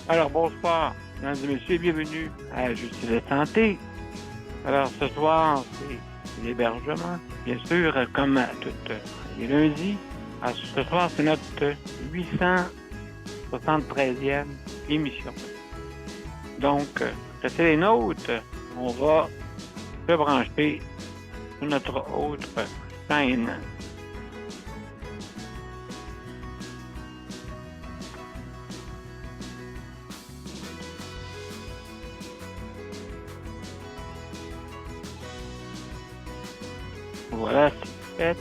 Alors, bonsoir, mesdames et messieurs, bienvenue à Justice de Santé. Alors, ce soir, c'est l'hébergement, bien sûr, comme à tous les lundis. Alors, ce soir, c'est notre 873e émission. Donc, restez les nôtres. On va se brancher sur notre autre chaîne. Voilà, c'est fait.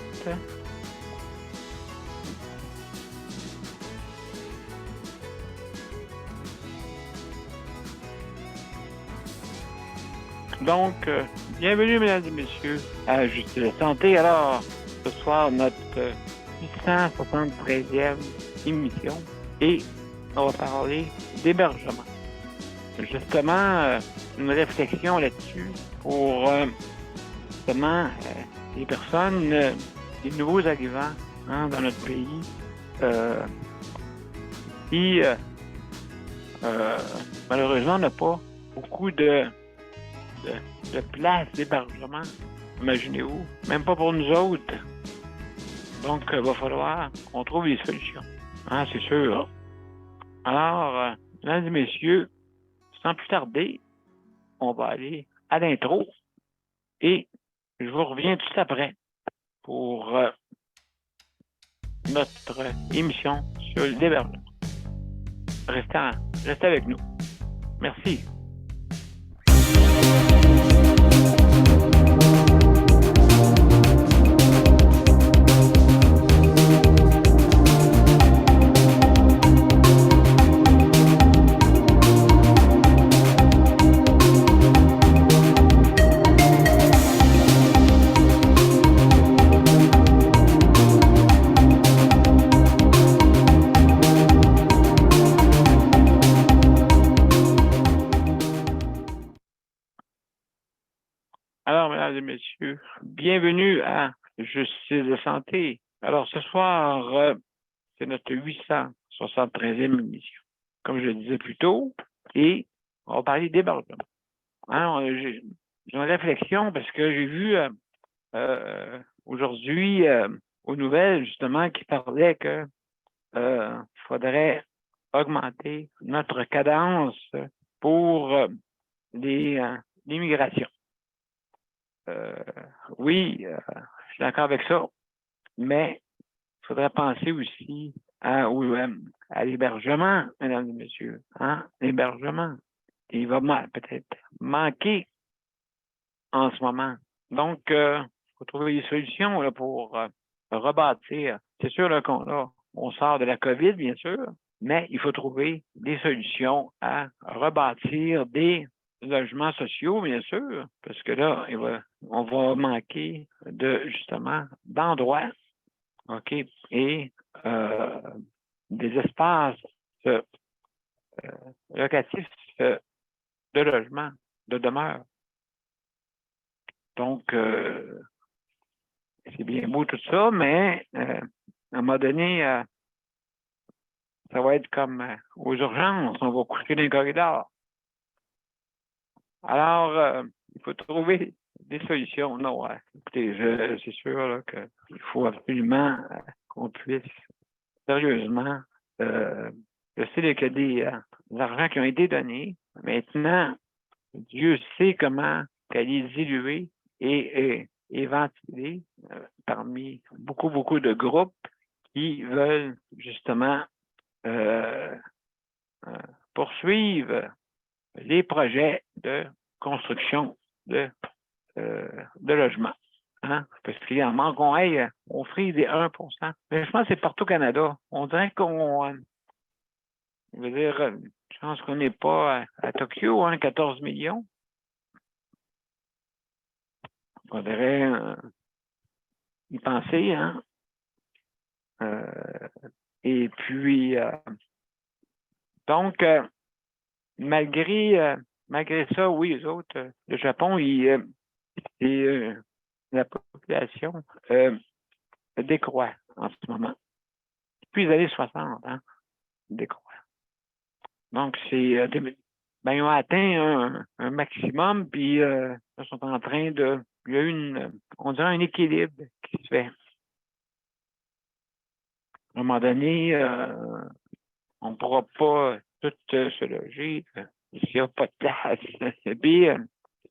Donc, bienvenue, mesdames et messieurs, à Justice de Santé. Alors, ce soir, notre 673e émission et on va parler d'hébergement. Justement, une réflexion là-dessus pour justement les personnes, les nouveaux arrivants dans notre pays qui malheureusement n'ont pas beaucoup de place d'hébergement. Imaginez-vous, même pas pour nous autres. Donc, il va falloir qu'on trouve des solutions. C'est sûr. Alors, mesdames et messieurs, sans plus tarder, on va aller à l'intro et je vous reviens tout après pour notre émission sur l'hébergement. Restez avec nous. Merci. Alors, mesdames et messieurs, bienvenue à Justice de Santé. Alors, ce soir, c'est notre 873e émission, comme je le disais plus tôt, et on va parler d'hébergement. Alors, j'ai une réflexion parce que j'ai vu aujourd'hui aux nouvelles, justement, qui parlaient que faudrait augmenter notre cadence pour l'immigration. Oui, je suis d'accord avec ça, mais il faudrait penser aussi à l'hébergement, mesdames et messieurs. L'hébergement. Il va peut-être manquer en ce moment. Donc, il faut trouver des solutions là, pour rebâtir. C'est sûr là, on sort de la COVID, bien sûr, mais il faut trouver des solutions à rebâtir des logements sociaux, bien sûr, parce que là, on va manquer justement d'endroits, OK, et des espaces locatifs de logement, de demeure. Donc, c'est bien beau tout ça, mais à un moment donné, ça va être comme aux urgences, on va coucher dans les corridors. Alors, il faut trouver des solutions. Non, écoutez, c'est sûr qu'il faut absolument qu'on puisse sérieusement, je sais qu'il y a des argents qui ont été donnés. Maintenant, Dieu sait comment qu'elle est diluée et ventilée parmi beaucoup, beaucoup de groupes qui veulent justement poursuivre les projets de construction de logements. Parce qu'il en manque, on frise des 1%. Mais je pense que c'est partout au Canada. On dirait je veux dire, je pense qu'on n'est pas à Tokyo, 14 millions. Il faudrait y penser, et puis, donc, malgré ça, oui, les autres, le Japon, la population décroît en ce moment. Depuis les années 60, décroît. Donc, ben, ils ont atteint un maximum, puis ils sont en train de. Il y a eu on dirait un équilibre qui se fait. À un moment donné, on ne pourra pas tout se loger s'il n'y a pas de place. Et puis,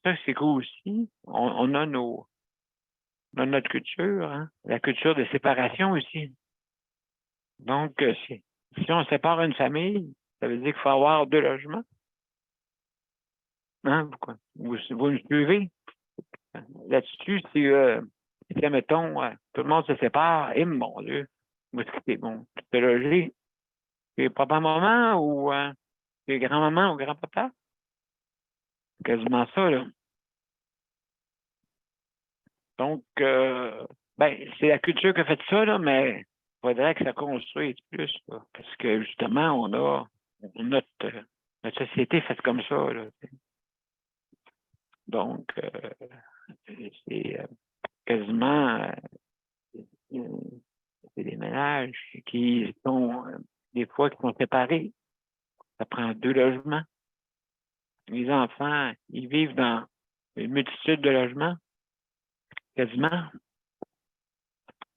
ça, c'est cool aussi. On a notre culture, hein, la culture de séparation aussi. Donc, si on sépare une famille, ça veut dire qu'il faut avoir 2 logements. Hein? Vous me suivez? Là-dessus, si mettons, tout le monde se sépare, et mon Dieu, où est-ce que c'est bon? Tu peux loger chez papa-maman ou chez grand-maman ou grand-papa? Quasiment ça, là. Donc, ben, c'est la culture qui a fait ça, là, mais il faudrait que ça construise plus, là, parce que justement, on a notre société faite comme ça, là. Donc, c'est quasiment c'est des ménages qui sont des fois qui sont séparés. Ça prend 2 logements. Les enfants, ils vivent dans une multitude de logements, quasiment.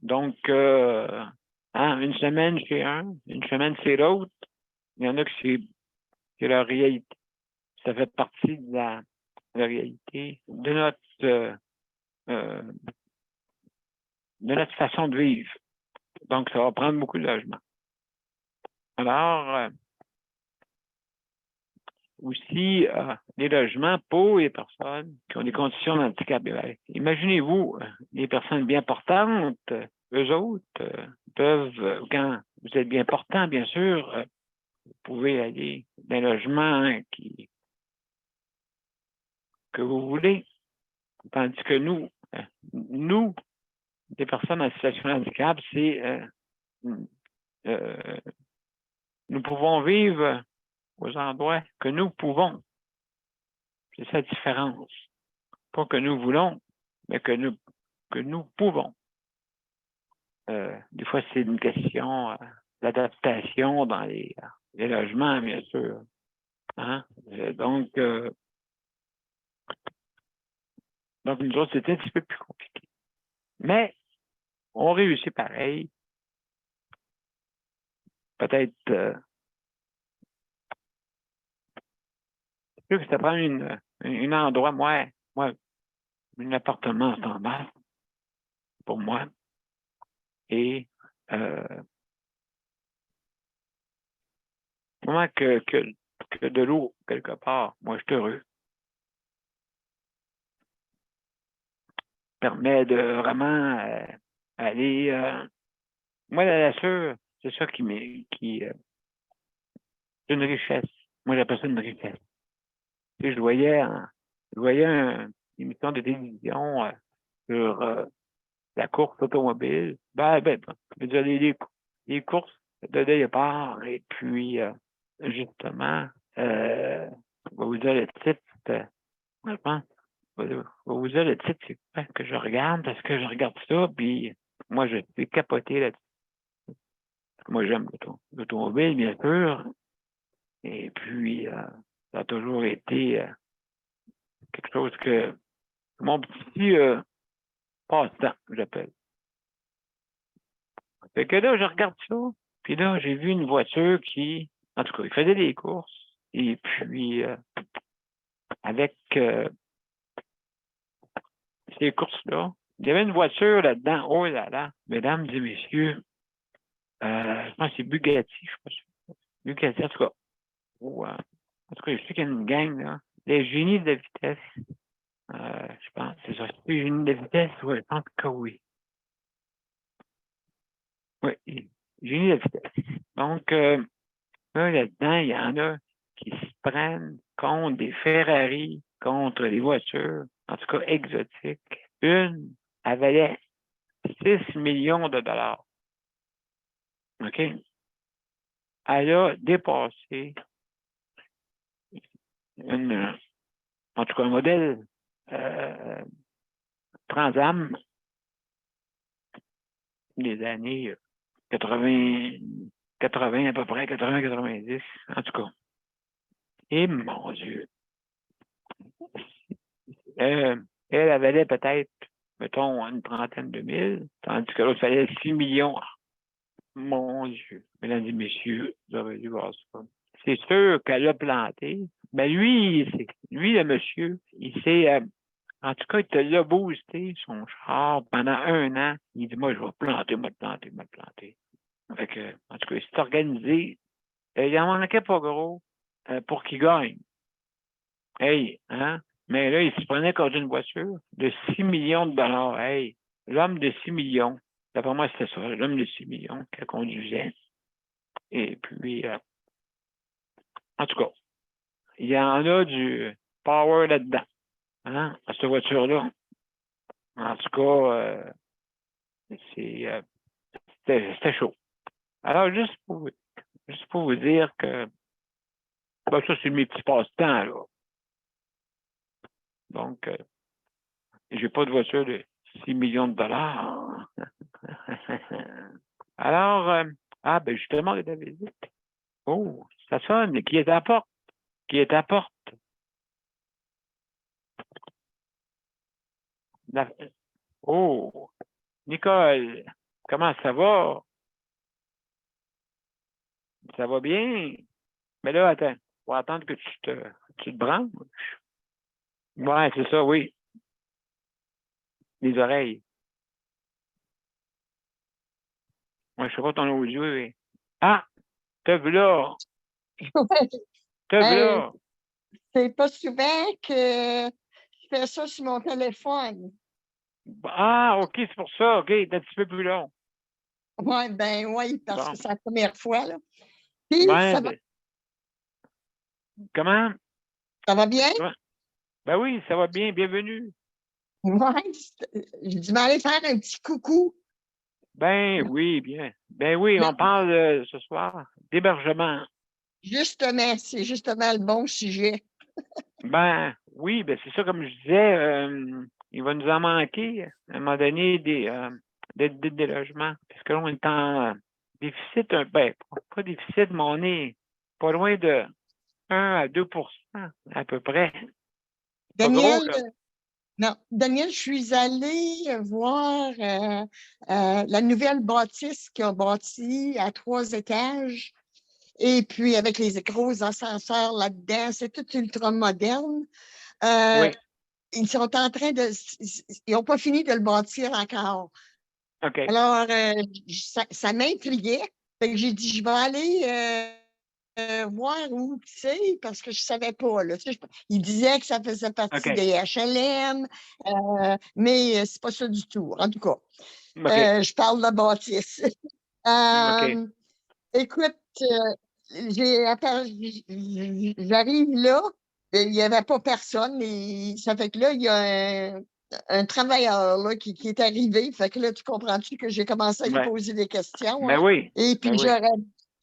Donc, une semaine chez un, une semaine chez l'autre. Il y en a que c'est leur réalité. Ça fait partie de la réalité euh, de notre façon de vivre. Donc, ça va prendre beaucoup de logements. Alors, aussi, les logements pour les personnes qui ont des conditions d'handicap. Imaginez-vous, les personnes bien portantes, eux autres peuvent, quand vous êtes bien portant, bien sûr, vous pouvez aller dans un logement que vous voulez. Tandis que nous, des personnes en situation de handicap, nous pouvons vivre aux endroits que nous pouvons. C'est sa différence. Pas que nous voulons, mais que nous pouvons. Des fois, c'est une question d'adaptation dans les logements, bien sûr. Hein? Donc, nous autres, c'était un petit peu plus compliqué. Mais on réussit pareil. Peut-être sûr que ça prend un endroit, moi, un appartement standard pour moi. Et moi que de l'eau quelque part, moi je suis heureux. Permet de vraiment aller. Moi, la nature, c'est ça c'est une richesse. Moi, j'appelle ça une richesse. Tu sais, je voyais une émission de télévision sur la course automobile. Je veux dire, les courses de départ, et puis justement, je vais vous dire le titre, je pense, je vais vous dire le titre, c'est quoi que je regarde, parce que je regarde ça, puis moi, je suis capoté là-dessus. Moi, j'aime l'automobile, bien sûr, et puis ça a toujours été quelque chose que mon petit passe-temps, j'appelle. Fait que là, je regarde ça, puis là, j'ai vu une voiture en tout cas, il faisait des courses, et puis avec ces courses-là, il y avait une voiture là-dedans. Oh là là, mesdames et messieurs, je pense que c'est Bugatti, je sais pas si Bugatti, en tout cas. En tout cas, je sais qu'il y a une gang, là. Les génies de vitesse. Je pense, c'est ça. Les génies de vitesse, oui, je pense que oui. Oui, génies de vitesse. Donc, là-dedans, il y en a qui se prennent contre des Ferrari, contre des voitures, en tout cas exotiques. Une, elle valait 6 millions de dollars. OK? Elle a dépassé en tout cas un modèle Trans Am des années 80 à peu près, 80-90, en tout cas. Et mon Dieu. Elle valait peut-être, mettons, une trentaine de mille, tandis que l'autre valait 6 millions. Mon Dieu. Mesdames et messieurs, vous avez dû voir ça. C'est sûr qu'elle a planté. Mais lui, le monsieur, il s'est, en tout cas, il te l'a boosté, son char, pendant 1 an. Il dit, moi, je vais planter, moi, planter, moi, planter. Fait que, en tout cas, il s'est organisé. Il en manquait pas gros pour qu'il gagne. Hey, hein? Mais là, il se prenait contre une voiture de 6 millions de dollars. Hey, l'homme de 6 millions. D'après moi, c'était ça, l'homme de 6 millions qui conduisait. Et puis, en tout cas, il y en a du power là-dedans, hein, à cette voiture-là. En tout cas, c'était chaud. Alors, juste pour vous dire que ben, ça, c'est mes petits passe-temps, là. Donc, j'ai pas de voiture de 6 millions de dollars. Alors, ben justement, les visite. Oh, ça sonne. Qui est à la porte? Qui est à la porte? Oh, Nicole, comment ça va? Ça va bien? Mais là, attends, faut attendre que tu te branches. Ouais, c'est ça, oui. Les oreilles. Moi, je sais pas ton audio, oui. Ah, te voilà! Te Hey, voilà! c'est pas souvent que je fais ça sur mon téléphone. Ah, OK, c'est pour ça. OK, c'est un petit peu plus long. Oui, ben oui, parce que Bon. c'est la première fois, là. Puis, Ouais, ben, comment? ça va bien? Ouais. Ben oui, ça va bien. Bienvenue. Oui, je dis, mais allez faire un petit coucou. Ben oui, bien. Ben oui, Mais on parle ce soir d'hébergement. justement, c'est justement le bon sujet. Ben oui, ben c'est ça, comme je disais, il va nous en manquer à un moment donné des logements. Parce que là, on est en déficit, ben, pas déficit, mais on est pas loin de 1 à 2 % à peu près. Pas gros, Daniel, là. non, Daniel, je suis allée voir la nouvelle bâtisse qui a bâti à 3 étages. Et puis, avec les gros ascenseurs là-dedans, c'est tout ultra moderne. Euh, Oui, ils sont en train de. Ils n'ont pas fini de le bâtir encore. OK. Alors, ça m'intriguait. Fait que j'ai dit, je vais aller voir où c'est, parce que je ne savais pas. Là. Tu sais, il disait que ça faisait partie OK. des HLM, mais ce n'est pas ça du tout. En tout cas, OK. je parle de bâtisse. OK. Euh, écoute, j'arrive là, il n'y avait pas personne, et ça fait que là, il y a un travailleur là, qui est arrivé. Fait que là, tu comprends-tu que j'ai commencé à lui Ben, poser des questions, ben hein? oui. Et Ben puis, oui.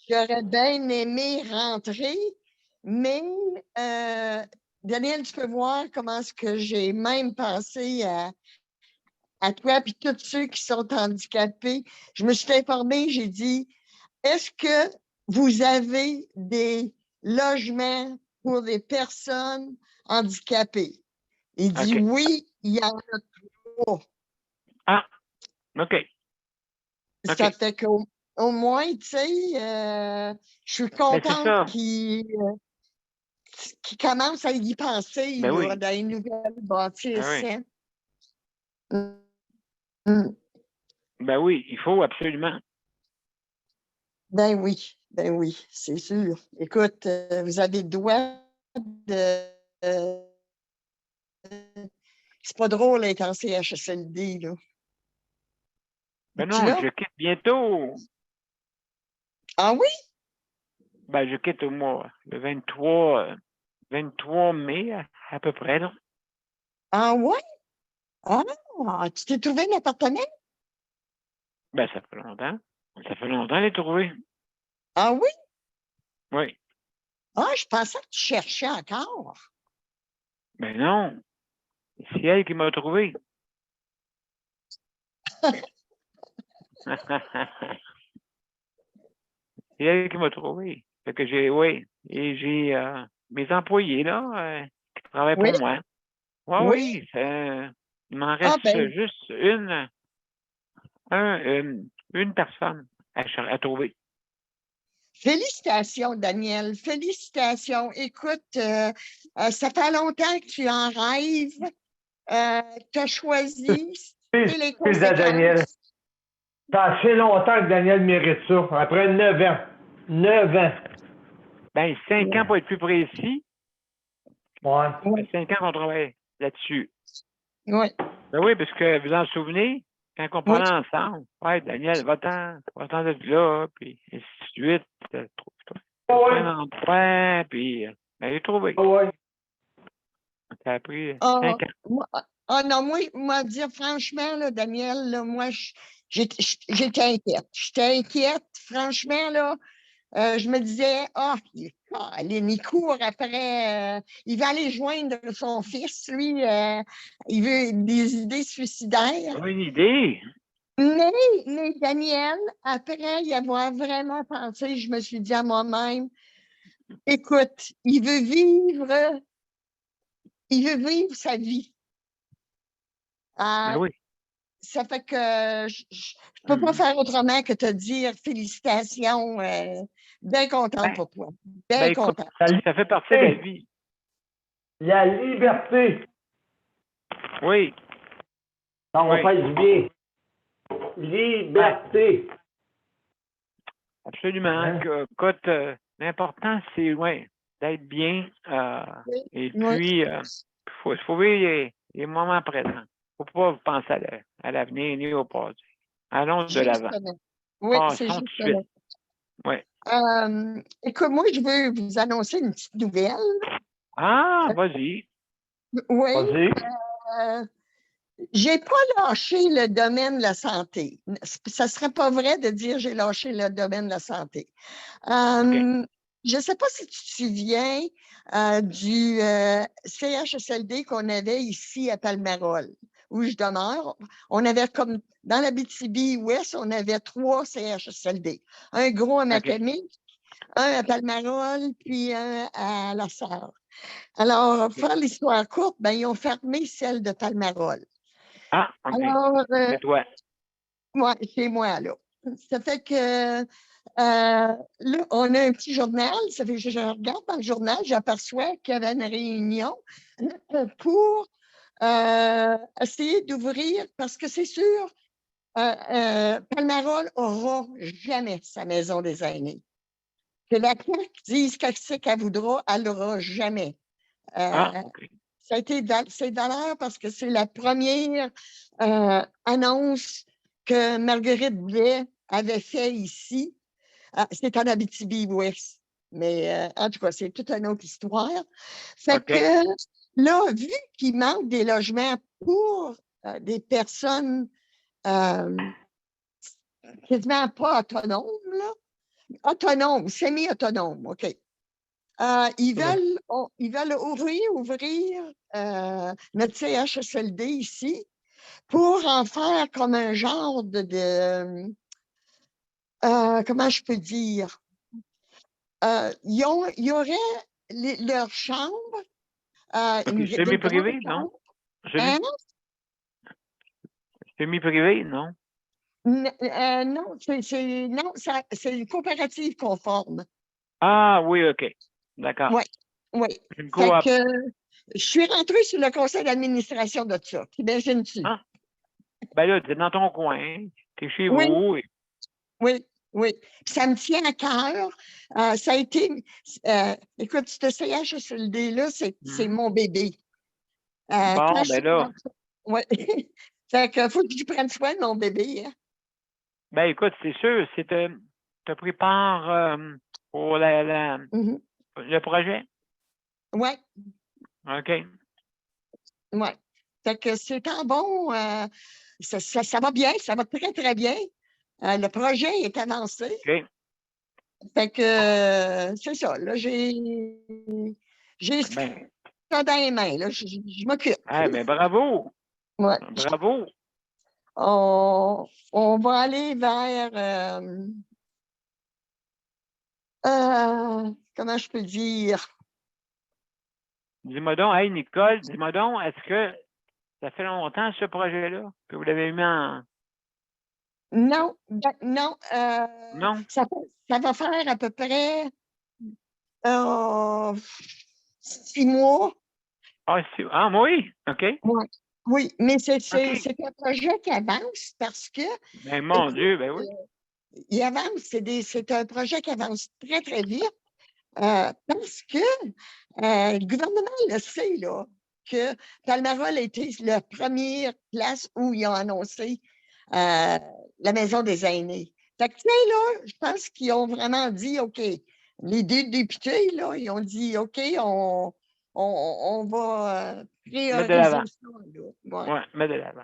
j'aurais bien aimé rentrer, mais Daniel, tu peux voir comment est-ce que j'ai même pensé à toi, puis tous ceux qui sont handicapés. Je me suis informée, j'ai dit, est-ce que vous avez des logements pour des personnes handicapées? Il dit OK. oui, il y en a trois. Ah, OK. Ça OK. fait qu'au moins, tu sais, je suis Ben c'est contente ça. qu'il commence à y penser Ben là, oui. dans les nouvelles Ben bâtisses. oui. Hein? Mm. Ben oui, il faut absolument. Ben oui, c'est sûr. Écoute, vous avez le droit de. euh, c'est pas drôle d'être en CHSLD, là. Ben Tu non, là? je quitte bientôt. Ah oui? Ben, je quitte au mois, le 23 mai, à peu près, là. Ah oui? Ah, tu t'es trouvé un appartement? Ben, ça fait longtemps. Ça fait longtemps de les trouver. Ah oui? Oui. Ah, je pensais que tu cherchais encore. Ben non. C'est elle qui m'a trouvé. C'est elle qui m'a trouvé. Fait que oui. Et mes employés, là, qui travaillent Oui, pour moi. Oui, oui. oui, il m'en Ah, reste ben, juste une personne à trouver. félicitations, Daniel. Félicitations. Écoute, ça fait longtemps que tu en rêves. Tu as choisi et les Excuse à Daniel. conséquences. Ça fait assez longtemps que Daniel mérite ça. Après 9 ans. 9 ans. Ben, 5 ans pour être plus précis. Ouais. Ça fait 5 ans qu'on travaille là-dessus. Oui, Ben oui, parce que vous en souvenez, quand on oui. parlait ensemble, ouais, Daniel, va-t'en de là, puis ainsi de suite. Trouve-toi Ouais. un emploi, puis ben, j'ai trouvé. Ouais. Ça a pris Ah, 5 ans. non, moi, dire franchement, là, Daniel, là, moi, j'étais inquiète. J'étais inquiète, franchement, là. Je me disais, il court après, il va aller joindre son fils, lui, il veut des idées suicidaires. Pas une idée. Mais Daniel, après y avoir vraiment pensé, je me suis dit à moi-même, écoute, il veut vivre sa vie. Ben Euh, oui. Ça fait que je ne peux pas faire autrement que te dire félicitations, bien contente Ben, pour toi, ben bien écoute, contente. ça fait partie de la vie. La liberté. Oui, Ça va oui. faire du bien. Ben, Liberté. absolument. Hein? Écoute, l'important, c'est ouais, d'être bien. Oui, Et oui, puis, il faut vivre les moments présents. Il ne faut pas penser à l'avenir ni au passé. Allons de l'avant. justement. Oui, c'est Passons tout de suite. justement. Oui. Écoute, moi, je veux vous annoncer une petite nouvelle. Ah, vas-y. Oui, Vas-y. j'ai pas lâché le domaine de la santé. Ça serait pas vrai de dire j'ai lâché le domaine de la santé. OK. Je ne sais pas si tu te souviens du CHSLD qu'on avait ici à Palmarol, où je demeure. On avait comme dans l'Abitibi-Ouest, on avait 3 CHSLD. Un gros à OK. Macamé, un à Palmarol, puis un à La Sarre. Alors, OK. faire l'histoire courte, ben, ils ont fermé celle de Palmarol. Ah, OK. Alors, C'est toi. moi, chez moi, là. Ça fait que là, on a un petit journal. Ça fait que je regarde dans le journal, j'aperçois qu'il y avait une réunion pour essayer d'ouvrir, parce que c'est sûr, Palmarol n'aura jamais sa maison des aînés. Que la CAQ dise que c'est qu'elle voudra, elle n'aura jamais. Ah, Euh, OK. c'est d'ailleurs parce que c'est la première annonce que Marguerite Blais avait fait ici. C'est en Abitibi-Ouest. Mais en tout cas, c'est toute une autre histoire. Fait OK. que là, vu qu'il manque des logements pour des personnes quasiment pas autonomes, là, autonomes, semi-autonomes, OK. Ils veulent ouvrir notre CHSLD ici pour en faire comme un genre comment je peux dire? Il y aurait leur chambre, OK. des grandes Semi-privé, non? chambres. Semi- Hein? Semi-privé, non? Non, c'est une coopérative conforme. Ah, oui, OK. D'accord. Oui, oui. Une Fait coop. que je suis rentrée sur le conseil d'administration de ça. T'imagines-tu? Ah, ben là, t'es dans ton coin. T'es chez Oui, vous. oui, oui. Puis ça me tient à cœur. Ça a été, écoute, ce CHSLD-là, c'est Mhm. mon bébé. Quand Bon, je ben suis là, rentrée, ouais. Fait que faut que je prenne soin de mon bébé. Hein. ben écoute, c'est sûr, t'as pris part pour Mhm. le projet. Ouais, OK. ouais. Fait que c'est un bon, ça va bien, ça va très, très bien. Le projet est avancé. OK. Fait que c'est ça. Là, j'ai Ben, ça dans les mains. Là, je m'occupe. mais bravo. Ouais. Bravo. On va aller vers comment je peux dire? dis-moi donc, hey, Nicole, dis-moi donc, est-ce que ça fait longtemps, ce projet-là, que vous l'avez mis en... Non, non, Non? ça va faire à peu près euh, 6 mois. Ah, oui, OK. Ouais. Oui, mais c'est OK. un projet qui avance parce que, Ben, mon écoute, Dieu, ben oui. il avance, c'est un projet qui avance très, très vite parce que le gouvernement le sait, là, que Palmarol a été la première place où ils ont annoncé la maison des aînés. Fait que, tu sais, là, je pense qu'ils ont vraiment dit, OK, les deux députés, là, ils ont dit, OK, on va Mettre de prioriser l'avant. ça, là. Ouais, Ouais, mettre de l'avant.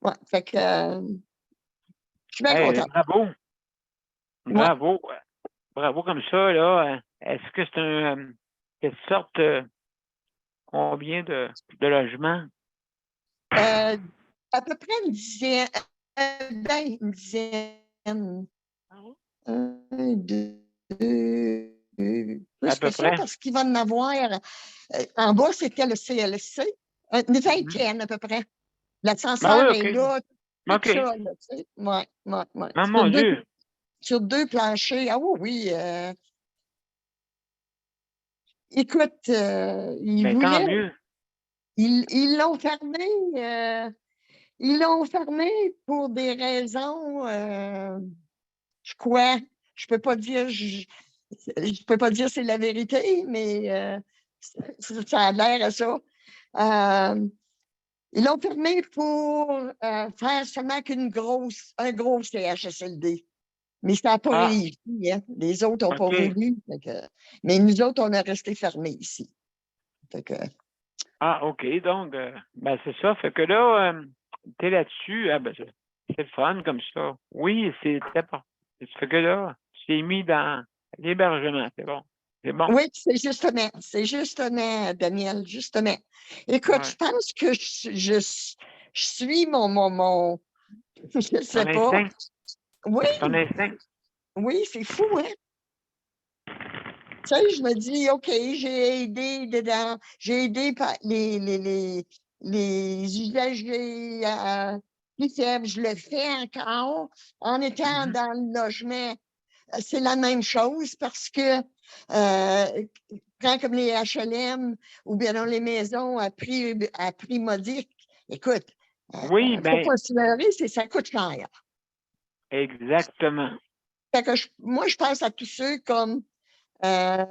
ouais. Fait que, je suis bien Hey, contente. bravo. Ouais. Bravo. Bravo comme ça, là. Est-ce que c'est quelle sorte, combien de logements? À peu près une dizaine, ben, une dizaine. Un, deux, À plus que peu ça, près. parce qu'il va en avoir. En bas, c'était le CLC. Une Mhm. vingtaine à peu près. Ben oui, L'ascenseur OK. est là, tout OK. ça, là, tu sais. Ouais, ouais, ouais. Ah, mon Dieu. Sur deux planchers. Ah oui, oui. Écoute, ils Ben, tant voulaient, mieux. ils l'ont fermé. Ils l'ont fermé pour des raisons, je crois. Je peux pas dire, je peux pas dire c'est la vérité, mais ça a l'air à ça. Euh, Ils l'ont fermé pour faire seulement un gros CHSLD. Mais ça n'a pas Ah, réussi. Hein. Les autres n'ont pas OK. voulu. Mais nous autres, on est resté fermés ici. Fait que, Ah, OK. Donc, ben, c'est ça. Fait que là, t'es là-dessus. Ah, ben, c'est le fun comme ça. Oui, c'est important. Ça fait que là, c'est mis dans l'hébergement. C'est bon. C'est bon. oui, c'est justement, Daniel, justement. Écoute, je Ouais. pense que je suis je Ton sais pas. instinct. Oui, Ton instinct. oui, c'est fou, hein? Tu sais, je me dis, OK, j'ai aidé dedans, j'ai aidé les usagers plus faibles, je le fais encore en étant Mhm. dans le logement. C'est la même chose parce que, prends comme les HLM ou bien dans les maisons à prix modique. Écoute, Oui, faut ben, pas se leurrer, ça coûte cher. exactement. Fait que moi, je pense à tous ceux comme euh,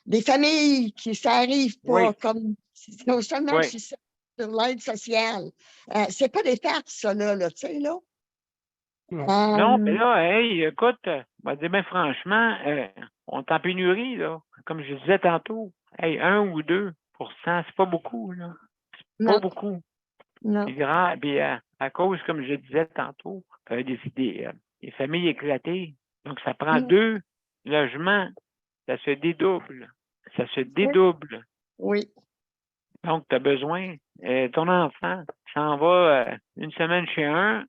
des familles qui ça arrive pas, Oui, comme non seulement oui. sur l'aide sociale. C'est pas des farces, ça, là, tu sais, là. Non, ben Euh, là, hey, écoute, on va dire ben franchement, on est en pénurie, là. Comme je disais tantôt. Hey, 1 ou 2%, c'est pas beaucoup, là. Pas non, beaucoup. non. Puis, puis à cause, comme je disais tantôt, des familles éclatées. Donc, ça prend Mm, 2 logements. Ça se dédouble. Ça se oui, dédouble. oui. Donc, tu as besoin, ton enfant s'en va une semaine chez un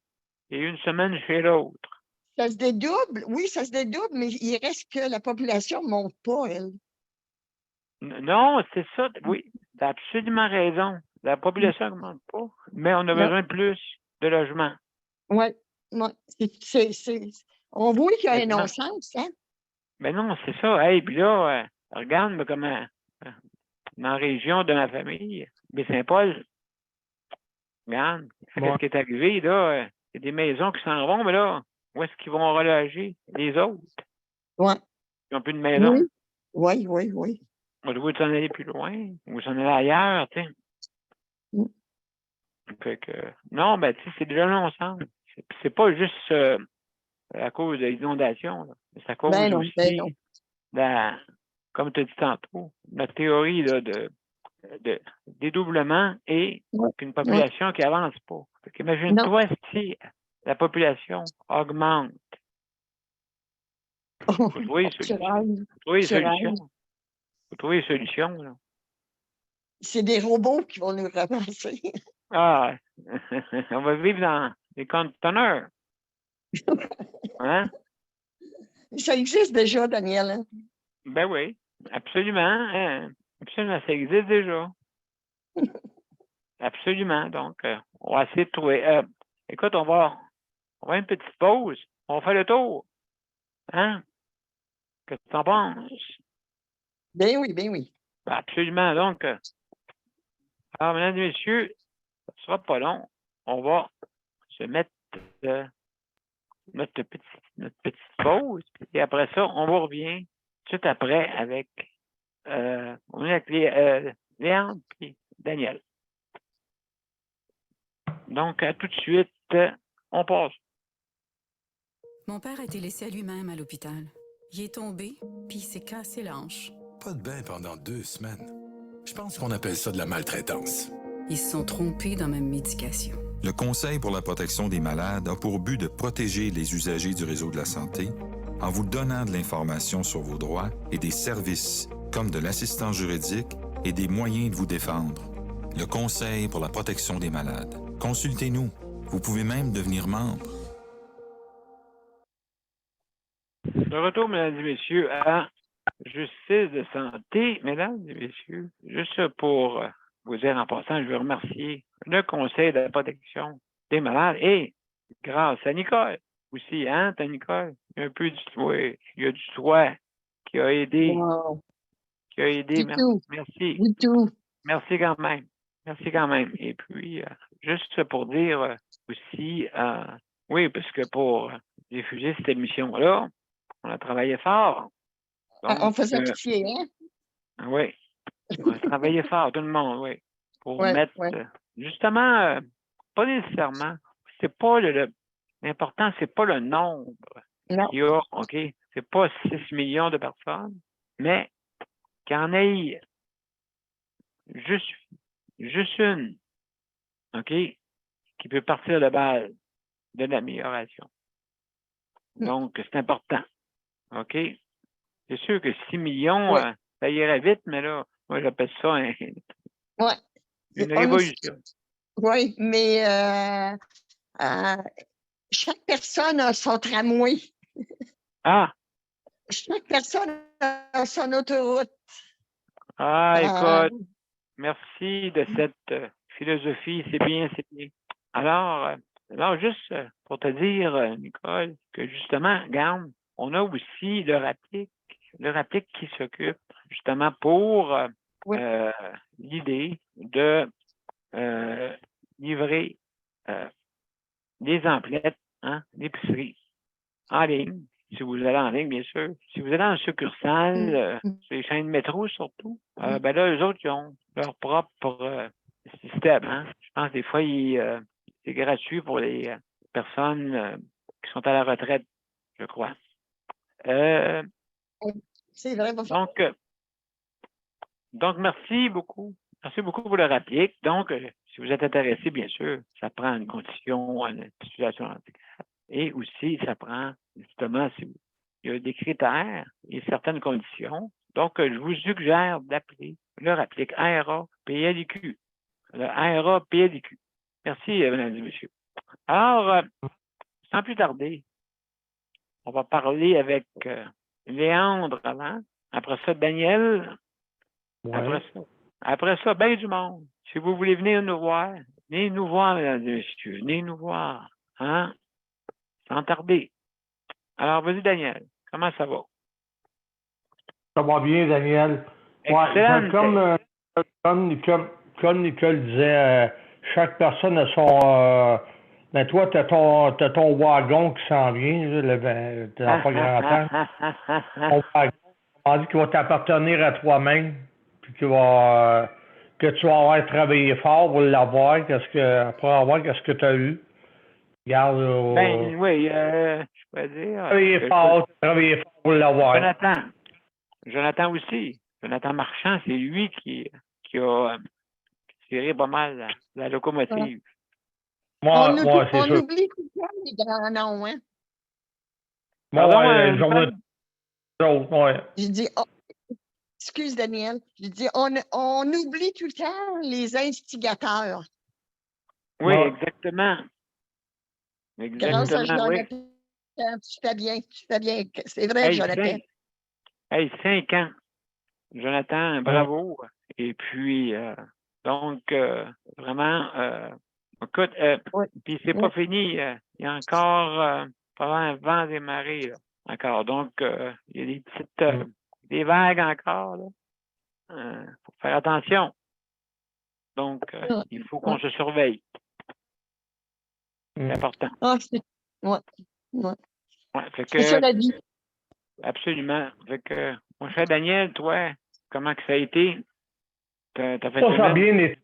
et une semaine chez l'autre. Ça se dédouble, oui, ça se dédouble, mais il reste que la population ne monte pas, elle. Non, c'est ça. Oui, tu as absolument raison. La Mm, population n'augmente pas, mais on a non, besoin de plus de logements. oui, oui. On voit qu'il y a un Quasiment. non-sens, hein? Mais non, c'est ça. Hey, puis là, regarde moi, comment dans la région de ma famille, Baie-Saint-Paul, regarde, qu'est-ce Bon. qui est arrivé, là? Il y a des maisons qui s'en vont, mais là, où est-ce qu'ils vont reloger les autres? Oui, Ils n'ont plus de maison. oui, oui, oui, oui. On doit s'en aller plus loin ou s'en aller ailleurs, tu sais. Mm. Fait que, non, ben, tu sais, c'est déjà l'ensemble. C'est pas juste à cause de l'inondation, là. C'est à Ben cause non, ben non. aussi, comme tu as dit tantôt, notre théorie là, de dédoublement et Oui, qu'une oui. population qui avance pas. Fait Non. qu'imagine-toi si la population augmente. Faut trouver une Tu solution. rêves, Faut trouver une tu solution. rêves. Faut trouver une solution, là. C'est des robots qui vont nous ramasser. Ah, on va vivre dans les conteneurs. Hein? Ça existe déjà, Daniel. Hein? Ben oui, absolument. Hein. Absolument, ça existe déjà. Absolument. Donc, on va essayer de trouver. Écoute, on va faire une petite pause. On va faire le tour. Hein? Qu'est-ce que tu en penses? Ben oui, ben oui. Ben, absolument. Donc, alors, mesdames et messieurs, ça ne sera pas long. On va se mettre notre petite pause. Et après ça, on vous revient tout de suite après avec, on est avec Léandre et Daniel. Donc, à tout de suite, on passe. Mon père a été laissé à lui-même à l'hôpital. Il est tombé, puis il s'est cassé la hanche. Pas de bain pendant 2 semaines. Je pense qu'on appelle ça de la maltraitance. Ils se sont trompés dans ma médication. Le Conseil pour la protection des malades a pour but de protéger les usagers du réseau de la santé en vous donnant de l'information sur vos droits et des services comme de l'assistance juridique et des moyens de vous défendre. Le Conseil pour la protection des malades. Consultez-nous. Vous pouvez même devenir membre. De retour, mesdames et messieurs, à Justice de santé. Mesdames et messieurs, juste pour vous dire en passant, je veux remercier le Conseil de la protection des malades et grâce à Nicole aussi, hein, t'as Nicole? Il y a un peu du oui, il y a du toit qui a aidé. Wow. Qui a aidé. Merci. Du tout. Merci quand même. Merci quand même. Et puis, juste pour dire aussi, oui, parce que pour diffuser cette émission-là, on a travaillé fort. Donc, On faisait pitié, hein? oui. On a travaillé fort, tout le monde, oui. Pour mettre, justement, pas nécessairement. C'est pas l'important, c'est pas le nombre Non. qu'il y a, OK? C'est pas 6 millions de personnes, mais qu'il y en ait juste une, OK, qui peut partir de base de l'amélioration. Donc, c'est important. OK? C'est sûr que 6 millions, ça irait vite, mais là, moi, j'appelle ça une révolution. Oui, mais chaque personne a son tramway. Ah! Chaque personne a son autoroute. Écoute, merci de cette philosophie. C'est bien, c'est bien. Alors, juste pour te dire, Nicole, que justement, regarde, on a aussi le RAPIC qui s'occupe justement pour l'idée de livrer des emplettes, hein, d'épicerie en ligne. Si vous allez en ligne, bien sûr. Si vous allez en succursale, sur les chaînes de métro surtout, ben là, eux autres, ils ont leur propre système. Hein. Je pense que des fois, c'est gratuit pour les personnes qui sont à la retraite, je crois. C'est vrai. Donc, merci beaucoup. Merci beaucoup pour le RAPIC. Donc, si vous êtes intéressé, bien sûr, ça prend une condition, une situation handicap. Et aussi, ça prend, justement, il y a des critères et certaines conditions. Donc, je vous suggère d'appeler le RAPIC, ARA-PLIQ. Le ARA-PLIQ. Merci, mesdames et messieurs. Alors, sans plus tarder, on va parler avec Léandre avant. Après ça, Daniel. Ouais. Après ça, bien du monde. Si vous voulez venir nous voir, venez nous voir, mesdames et messieurs. Venez nous voir. Hein? Sans tarder. Alors, vas-y, Daniel. Comment ça va? Ça va bien, Daniel. Excellent. Comme Nicole disait, chaque personne a son... ben toi, tu as ton wagon qui s'en vient, tu n'as pas grand temps. Ton wagon, on dit qu'il va t'appartenir à toi-même, puis que tu vas avoir travaillé fort pour l'avoir, pour avoir qu'est-ce que tu as eu. Regarde, ben oui, je peux dire. Travailler fort pour l'avoir. Jonathan aussi. Jonathan Marchand, c'est lui qui a tiré pas mal la locomotive. On oublie tout le temps les grands noms, hein? Je dis, excuse Daniel, je dis, on oublie tout le temps les instigateurs. Oui, exactement. Grâce à Jonathan, tu fais bien. C'est vrai, Jonathan. 5 ans. Jonathan, bravo. Et puis, donc, vraiment, écoute, Oui. puis c'est pas fini. Il y a encore pas un vent des marées, là, encore. Donc, il y a des petites des vagues encore, là. Faut faire attention. Donc, il faut qu'on se surveille. C'est important. Ah, ouais. Ouais, fait C'est ça que, la vie. absolument. Fait que, mon cher Daniel, toi, comment que ça a été? T'as fait Ça, ça a semaine? bien été.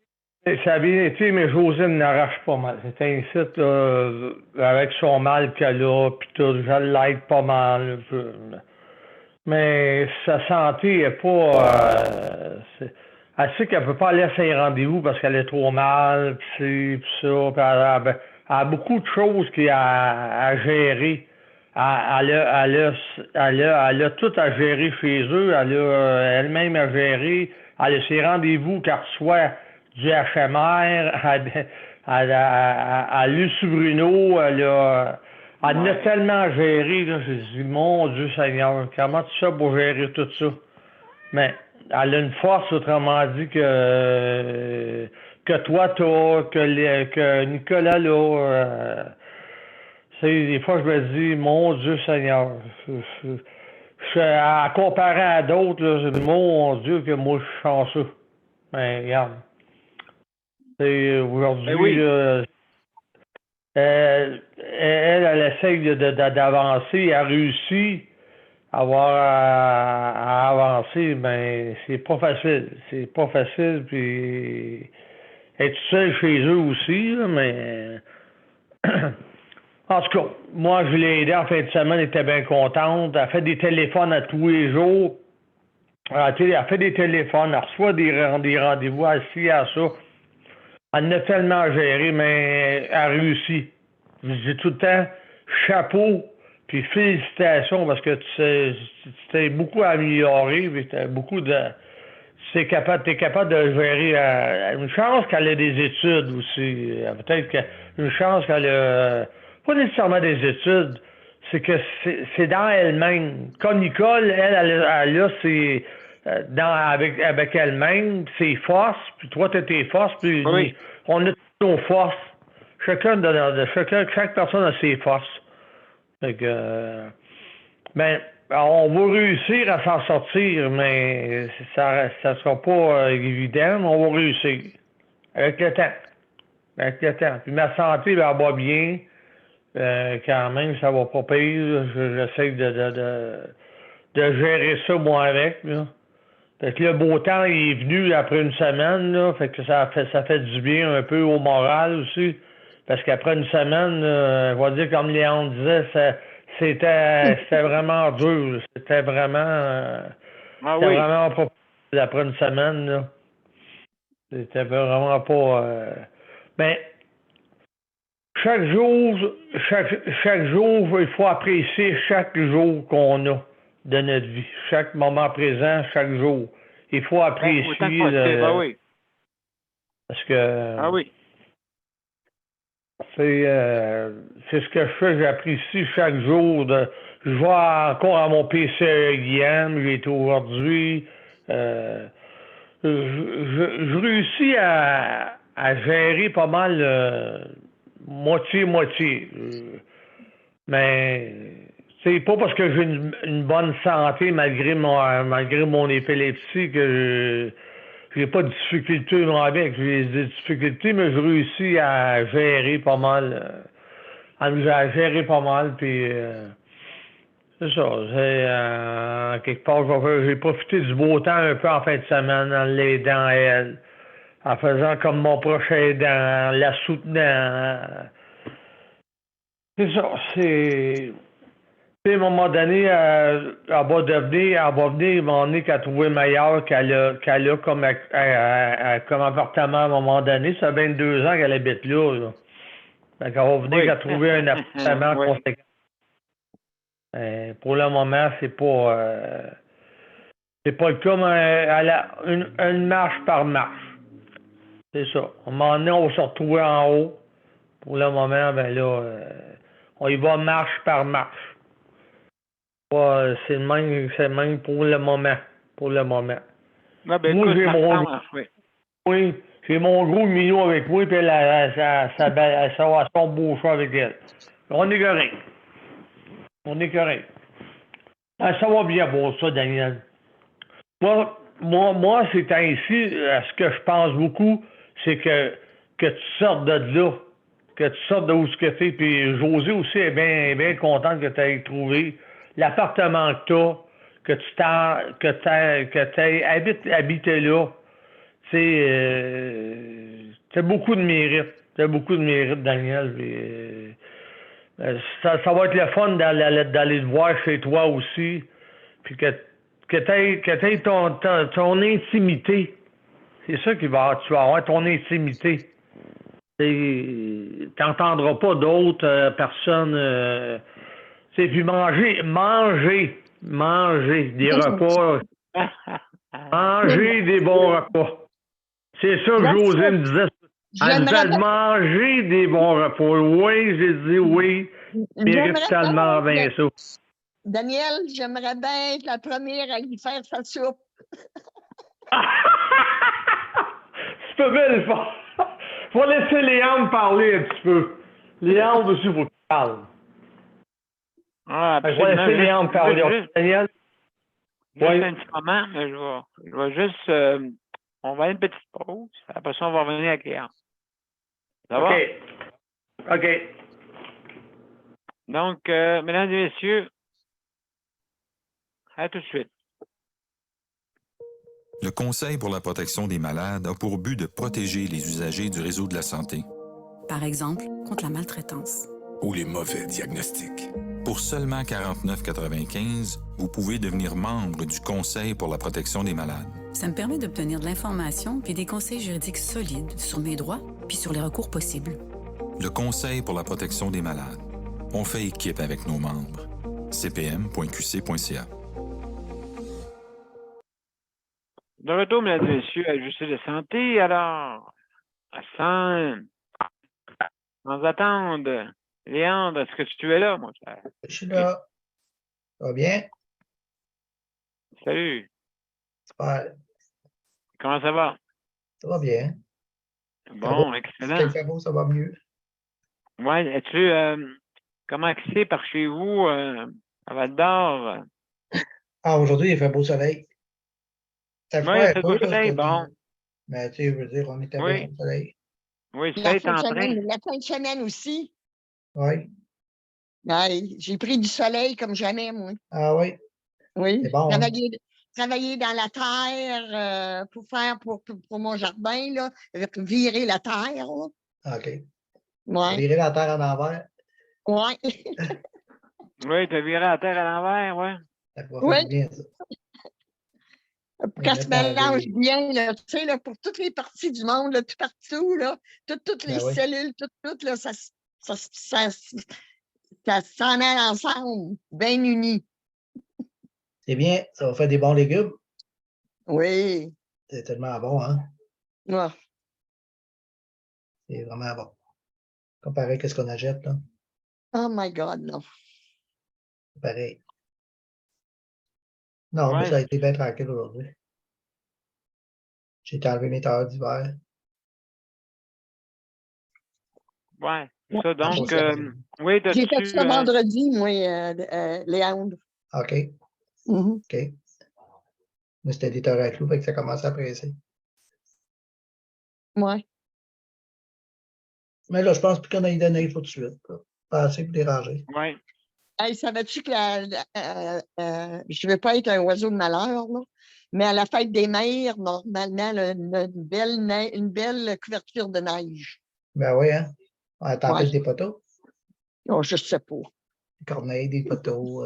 Ça a bien été, mais Josine n'arrache pas mal. C'était un site avec son mal qu'elle a, puis tout, je l'aide pas mal. Mais sa santé est pas. Elle sait qu'elle peut pas aller à ses rendez-vous parce qu'elle est trop mal, puis ça. Puis elle a beaucoup de choses qu'elle a à gérer. Elle a tout à gérer chez eux. Elle a elle-même à gérer. Elle a ses rendez-vous qu'elle reçoit du HMR. Elle a Lucie Bruno. Elle en a tellement à gérer. Là, je dis, mon Dieu Seigneur, comment tu fais pour gérer tout ça? Mais elle a une force, autrement dit, que toi, que Nicolas, là. Des fois, je me dis, mon Dieu Seigneur. À comparer à d'autres, là, je dis, mon Dieu, que moi, je suis chanceux. Mais regarde. Aujourd'hui, oui. elle essaye d'avancer. Elle a réussi à avancer, mais c'est pas facile. C'est pas facile. Puis, elle est toute seule chez eux aussi, là, mais. En tout cas, moi, je l'ai aidée en fin de semaine, elle était bien contente. Elle fait des téléphones à tous les jours. Elle fait des téléphones, elle reçoit des rendez-vous, elle s'y à ça. Elle a tellement géré, mais elle a réussi. Je dis tout le temps, chapeau, puis félicitations, parce que tu t'es beaucoup amélioré, puis t'as beaucoup de. T'es capable de gérer. Une chance qu'elle ait des études aussi. Peut-être une chance qu'elle a. Pas nécessairement des études. C'est que c'est dans elle-même. Comme Nicole, elle a ses. Avec elle-même, ses forces, puis toi, tu as tes forces, puis Oui. on a nos forces. Chaque personne a ses forces. Fait que. Ben, on va réussir à s'en sortir, mais ça sera pas évident, mais on va réussir. Avec le temps. Avec le temps. Puis ma santé, ben, elle va bien. Quand même, ça va pas pire. J'essaie de gérer ça, moi, avec. Là. Fait que le beau temps, il est venu après une semaine, là. Fait que ça fait du bien un peu au moral aussi. Parce qu'après une semaine, on va dire, comme Léon disait, c'était vraiment dur. C'était vraiment pas après une semaine, là. C'était vraiment pas. Mais chaque jour, il faut apprécier chaque jour qu'on a de notre vie. Chaque moment présent, chaque jour. Il faut apprécier. Autant que possible, oui. Parce que. Ah oui. C'est ce que je fais, j'apprécie chaque jour. Je vais encore à mon PC Guillaume, j'ai été aujourd'hui. Je réussis à gérer pas mal moitié-moitié. Mais c'est pas parce que j'ai une bonne santé malgré mon épilepsie que j'ai pas de difficultés avec. J'ai des difficultés, mais je réussis à gérer pas mal. À gérer pas mal, puis c'est ça. Quelque part, j'ai profité du beau temps un peu en fin de semaine en l'aidant à elle. En faisant comme mon prochain aidant, la soutenant. C'est ça, c'est. À un moment donné, elle va venir, à un moment donné, qu'elle a trouvé meilleur qu'elle a comme appartement à un moment donné. Ça fait 22 ans qu'elle habite là. Donc, elle va venir qu'à trouver un appartement conséquent. Pour le moment, c'est pas le cas, mais elle a une marche par marche. C'est ça. À un moment donné, on va se retrouver en haut. Pour le moment, ben là, on y va marche par marche. C'est le même pour le moment. Pour le moment. ben, Moi, écoute, j'ai ça mon marche, oui. oui, j'ai mon gros minou avec moi, puis ça va son beau chat avec elle. On est correct. On est correct. Ah, ça va bien pour ça, Daniel. Moi, c'est ainsi, ce que je pense beaucoup, c'est que tu sortes de là, que tu sortes de où ce que t'es, puis Josée aussi est bien contente que tu aies trouvé l'appartement que tu as, que t'aies habité là. T'as beaucoup de mérite. T'as beaucoup de mérite, Daniel. Puis, ça va être le fun d'aller te voir chez toi aussi. Puis que t'aies ton intimité. C'est ça tu vas avoir, ton intimité. T'entendras pas d'autres personnes. Puis manger des repas, manger des bons repas. C'est ça que José me disait. Elle J'aimerais disait de manger des bons repas. Oui, j'ai dit oui. Mérite tellement bien ça. Daniel, j'aimerais bien être la première à lui faire sa soupe. Tu peux bien le faire. Faut laisser Léandre parler un petit peu. Léandre aussi, faut qu'il parle. Ah, Je vais laisser Léandre parler. Daniel? Juste Oui. un petit moment, mais je vais juste... on va aller une petite pause. Après ça, on va revenir avec Léandre. Ça va? OK. Donc, mesdames et messieurs, à tout de suite. Le Conseil pour la protection des malades a pour but de protéger les usagers du réseau de la santé. Par exemple, contre la maltraitance. Ou les mauvais diagnostics. Pour seulement 49,95, vous pouvez devenir membre du Conseil pour la protection des malades. Ça me permet d'obtenir de l'information puis des conseils juridiques solides sur mes droits puis sur les recours possibles. Le Conseil pour la protection des malades. On fait équipe avec nos membres. cpm.qc.ca. De retour, mesdames et messieurs, à Justice de santé. Alors, sans attendre, Léandre, est-ce que tu es là, mon cher? Je suis là. Ça va bien? Salut. Super. Comment ça va? Ça va bien. Bon, Si excellent. il fait beau, ça va mieux. Ouais, es-tu comment c'est par chez vous à Val-d'Or? Ah, aujourd'hui, il fait beau soleil. Ça Oui, froid un c'est peu, beau là, soleil, bon. mais tu sais, je veux dire, on était bien Oui. au soleil. Oui, ça est en train. La fin de semaine aussi. Oui. Ouais, j'ai pris du soleil comme jamais, moi. Ah oui. Oui. C'est bon. Hein? Travailler dans la terre pour faire pour mon jardin, là, virer la terre. Là. OK. Ouais. Virer la terre en envers. Ouais. Oui, tu as viré la terre à l'envers, ouais. Ça va faire du bien, ça. Pour qu'elle se mélange bien, là, tu sais, là, pour toutes les parties du monde, là, tout partout, là, toutes les cellules, toutes, là, ça s'en mêle ensemble, bien unis. C'est bien, ça va faire des bons légumes. Oui. C'est tellement bon, hein? Ouais. C'est vraiment bon. Comparé à ce qu'on achète, là. Oh my God, non. C'est pareil. Non, mais ça a été bien tranquille aujourd'hui. J'ai enlevé mes tailleurs d'hiver. Ouais, ça, donc, oui, j'ai fait ça vendredi, moi, Léandre. OK. OK. Mais c'était des tailleurs à clous, fait que ça commence à presser. Ouais. Mais là, je pense plus qu'on a eu donné il faut tout de suite. Pas assez pour les ranger. Oui. Hey, savais-tu que je ne veux pas être un oiseau de malheur, là, mais à la fête des mères, normalement, une belle couverture de neige. Ben oui, hein? À la tempête des poteaux. Oh, je ne sais pas. Des corneilles, des poteaux.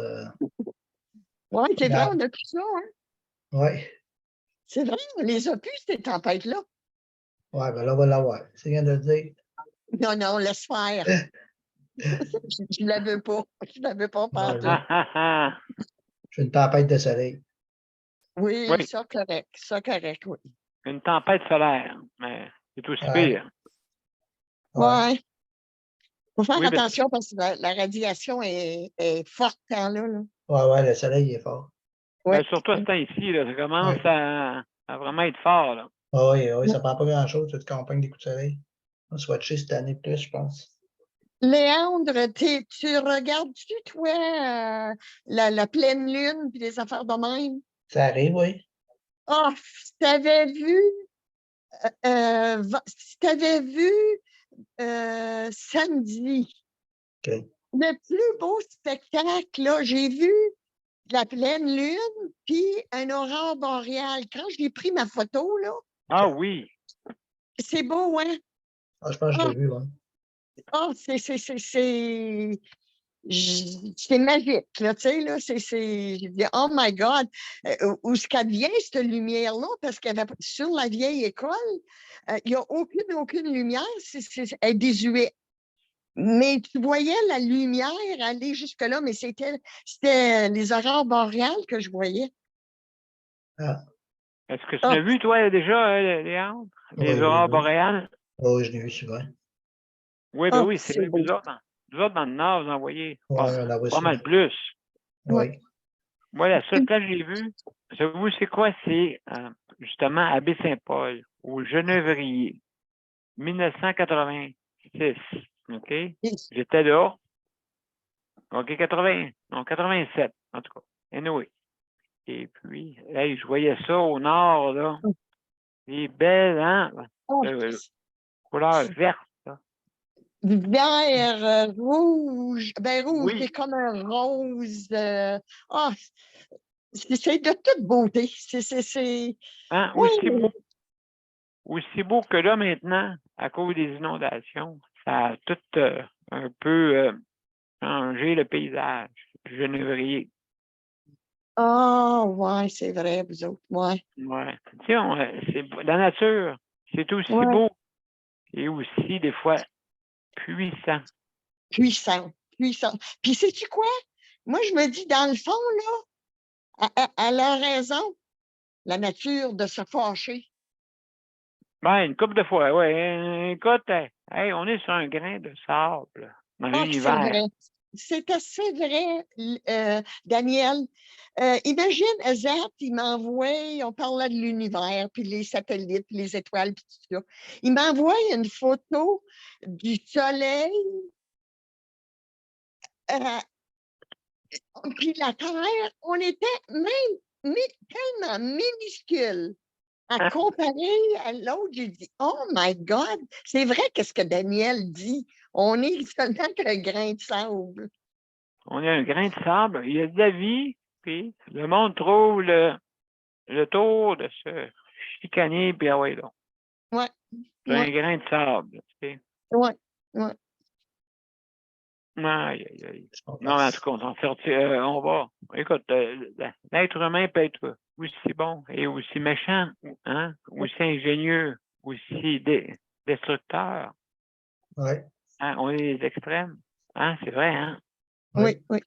Oui, c'est vrai, on a tout ça, hein? Oui. C'est vrai, on les a plus, ces tempêtes-là. Oui, ben là, on va l'avoir. C'est rien de le dire. Non, laisse faire. Je ne la veux pas. Je ne la veux pas partout. J'ai une tempête de soleil. Oui, ça correct. Ça correct, oui. Une tempête solaire, mais c'est aussi pire. Oui. Il faut faire attention parce que la radiation est forte quand là. Oui, le soleil est fort. Ben, surtout à ce temps-ci, ça commence Ça va vraiment être fort, là. Ah oui, oui, ça prend pas grand-chose, tu te campagnes des coups de soleil. On va se watcher cette année de plus, je pense. Léandre, tu regardes-tu, toi, la pleine lune puis les affaires de même? Ça arrive, oui. Ah, si t'avais vu, si t'avais vu samedi, OK. le plus beau spectacle, là, j'ai vu de la pleine lune puis un aurore boréale. Quand j'ai pris ma photo, là, Ah oui. c'est beau, hein? Ah, je pense que je l'ai vu, oui. Ah, c'est magique, là, tu sais, là, je dis, oh my God, où est-ce qu'elle vient, cette lumière-là, parce qu'elle va sur la vieille école, il n'y a aucune lumière, elle est désuète. Mais tu voyais la lumière aller jusque-là, mais c'était les aurores boréales que je voyais. Ah, Est-ce que tu Ah, l'as vu, toi, déjà, Léandre? Les oui, aurores oui. boréales? Oui, je l'ai vu souvent. Oui, ben oui, c'est c'est vrai. beau. Vous autres, dans le Nord, vous en voyez Oui, on en voit pas mal souvent. plus. Oui. Moi, la seule place que j'ai vue, savez-vous, c'est quoi? C'est justement à Baie-Saint-Paul, au Genévrier, 1986. OK? J'étais là. OK, 80, non, 87, en tout cas. Anyway. Et puis, hey, je voyais ça au nord, là. C'est belle, hein? Oh, Couleur verte, là. vert, rouge, ben rouge, c'est Oui. comme un rose. Ah, c'est de toute beauté. Hein? Oui, Aussi beau que là maintenant, à cause des inondations, ça a tout un peu changé le paysage. Genévrier. ah, ouais, c'est vrai, vous autres, ouais. Ouais. Tu sais, la nature, c'est aussi Ouais, beau et aussi des fois puissant. puissant, puissant. Puis sais-tu quoi? Moi, je me dis, dans le fond, là, elle a raison, la nature, de se fâcher. Ben, une couple de fois, ouais. Écoute, hey, on est sur un grain de sable dans Ah, que c'est l'univers. vrai. C'est assez vrai, Daniel. Imagine, Zach, il m'envoie, on parlait de l'univers, puis les satellites, puis les étoiles, puis tout ça. Il m'envoie une photo du soleil, euh, puis la Terre. On était même tellement minuscule à comparer à l'autre. J'ai dit, oh my God, c'est vrai qu'est-ce que Daniel dit. On est seulement qu'un grain de sable. On est un grain de sable, il y a de la vie, puis le monde trouve le tour de se chicaner, puis ah ouais, donc. Ouais, C'est un ouais, grain de sable, tu sais. ouais, ouais. Aïe, aïe, aïe. Je comprends. Non, mais en tout cas, on s'en sortir. On va. Écoute, l'être humain peut être aussi bon et aussi méchant, hein, aussi ingénieux, aussi destructeur. Oui. Hein, on est les extrêmes. Hein, c'est vrai, hein? Oui, oui.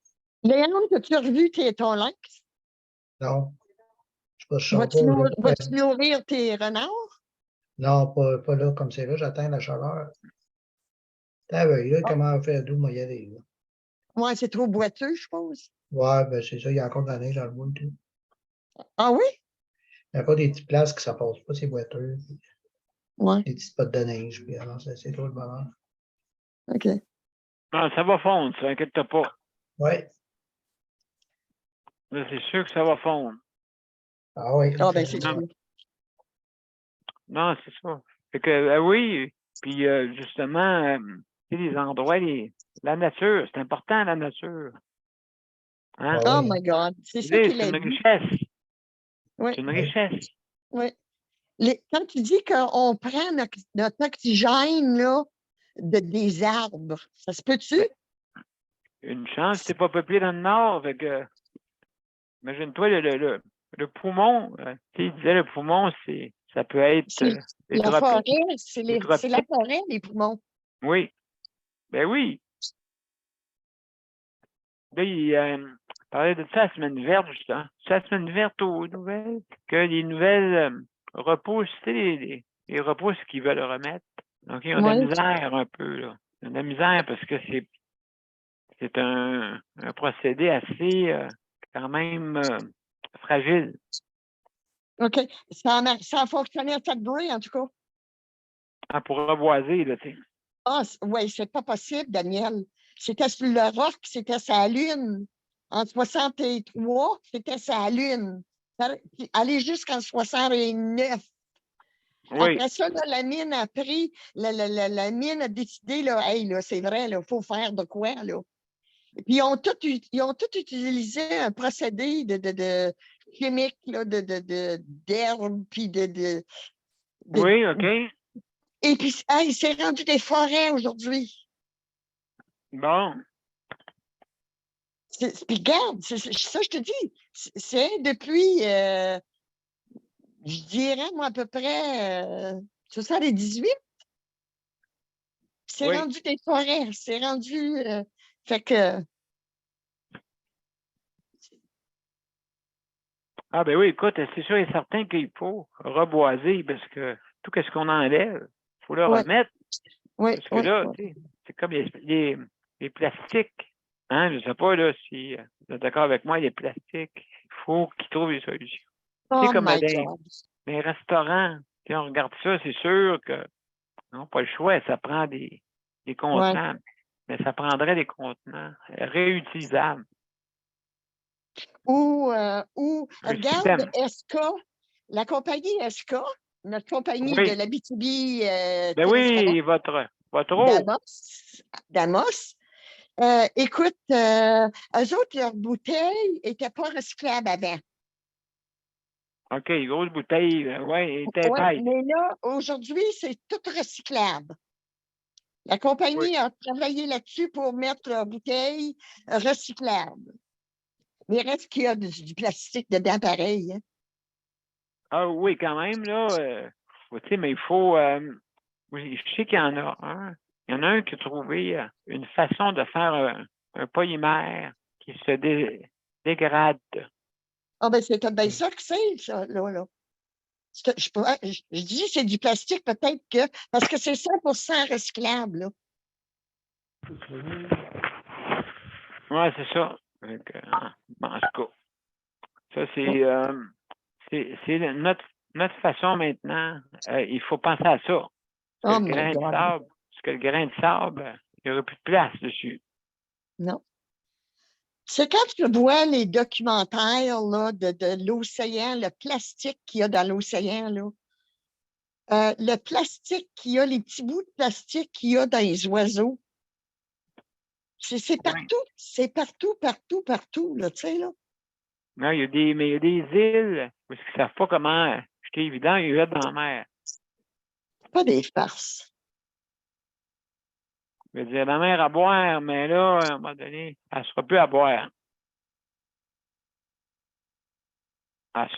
Léandre, as-tu revu ton lynx? Non. Je sors pas. Vas-tu nourrir tes renards? Non, pas là comme c'est là. J'atteins la chaleur. Ah oui, là, comment faire d'où moi y aller, là? Ouais, c'est trop boiteux, je suppose. Ouais, ben c'est ça, il y a encore de la neige dans le bout et tout. Ah oui? Il y a encore des petites places que ça passe pas, c'est boiteux. Ouais, Des petites spots de neige, puis alors c'est trop le bonheur. OK. Non, ça va fondre, ça, inquiète pas. Ouais. Là, c'est sûr que ça va fondre. Ah oui. Ah, ben, c'est sûr. Non, c'est ça. Fait que, oui, puis justement, tu sais, les endroits, la nature, c'est important, la nature. Hein? Ah Oh oui. my God, c'est Tu ça sais, qu'il c'est a une dit. richesse. Oui, C'est une Oui. richesse. oui. Quand tu dis qu'on prend notre oxygène, là, des arbres, ça se peut-tu? Une chance, t'es pas peuplé dans le Nord. Fait que, imagine-toi, le poumon, tu sais, il disait le poumon, ça peut être C'est les la forêt, tropiques. c'est Les la tropiques, forêt, les poumons. oui. Ben oui. Là, il parlait de ça la semaine verte, justement. C'est la semaine verte aux nouvelles, que les nouvelles repoussent, tu sais, les repousses qu'ils veulent remettre. Donc, ils ont de la Oui. misère un peu, là. Ils ont de la misère parce que c'est un procédé assez, quand même, fragile. OK. Ça a fonctionné à Sudbury, en tout cas. Ah, pour reboiser, là, tu sais. Ah, oui, c'est pas possible, Daniel. C'était sur le roc, c'était sa lune. En 63, c'était sa lune. Puis aller jusqu'en 69. Oui, Après ça, là, la mine a pris, la mine a décidé, là, hey, là, c'est vrai, il faut faire de quoi, là. Puis ils ont tout utilisé un procédé de chimique, là, d'herbe, puis de- oui, OK. Et puis, hey, c'est rendu des forêts aujourd'hui. Bon. Puis regarde, ça, je te dis, c'est depuis, je dirais, moi, à peu près 78, c'est Oui. rendu des forêts, c'est rendu, fait que, Ah, ben oui, écoute, c'est sûr et certain qu'il faut reboiser parce que tout ce qu'on enlève, il faut le ouais, remettre. ouais, Parce que ouais, là, ouais. tu sais, c'est comme les plastiques. Hein, je ne sais pas là, si vous êtes d'accord avec moi, les plastiques, il faut qu'ils trouvent des solutions. C'est Oh comme my dans God. les restaurants. Si on regarde ça, c'est sûr que non, pas le choix, ça prend des Ouais. contenants. Mais ça prendrait des contenants réutilisables. Ou Un regarde, système. SK, la compagnie SK, notre compagnie de Oui. l'Abitibi Ben oui, votre eau. Damos, écoute, eux autres, leurs bouteilles n'étaient pas recyclables avant. OK, grosse bouteille, ouais, était Oui, épaisse. mais là, aujourd'hui, c'est tout recyclable. La Oui. compagnie a travaillé là-dessus pour mettre leurs bouteilles recyclables. Mais il reste qu'il y a du plastique dedans pareil. Hein. Ah oui, quand même, là. Tu sais, mais il faut. Oui, je sais qu'il y en a un. Il y en a un qui a trouvé une façon de faire un polymère qui se dégrade. Ah ben c'est bien ça que c'est, ça, là. Je dis c'est du plastique, peut-être que. Parce que c'est 100% recyclable, là. Oui, c'est ça. Donc, bon, en tout cas, ça, c'est notre façon maintenant. Il faut penser à ça. Parce Oh que le my grain de God. sable, il n'y aura plus de place dessus. Non. C'est quand tu vois les documentaires là, de l'océan, le plastique qu'il y a dans l'océan, là. Le plastique qu'il y a, les petits bouts de plastique qu'il y a dans les oiseaux. C'est Oui. partout, partout, partout, là, tu sais, là. Non, mais il y a des îles où ils ne savent pas comment jeter évident, ils jettent dans la mer. C'est pas des farces. Je veux dire, la mer à boire, mais là, à un moment donné, elle ne sera plus à boire.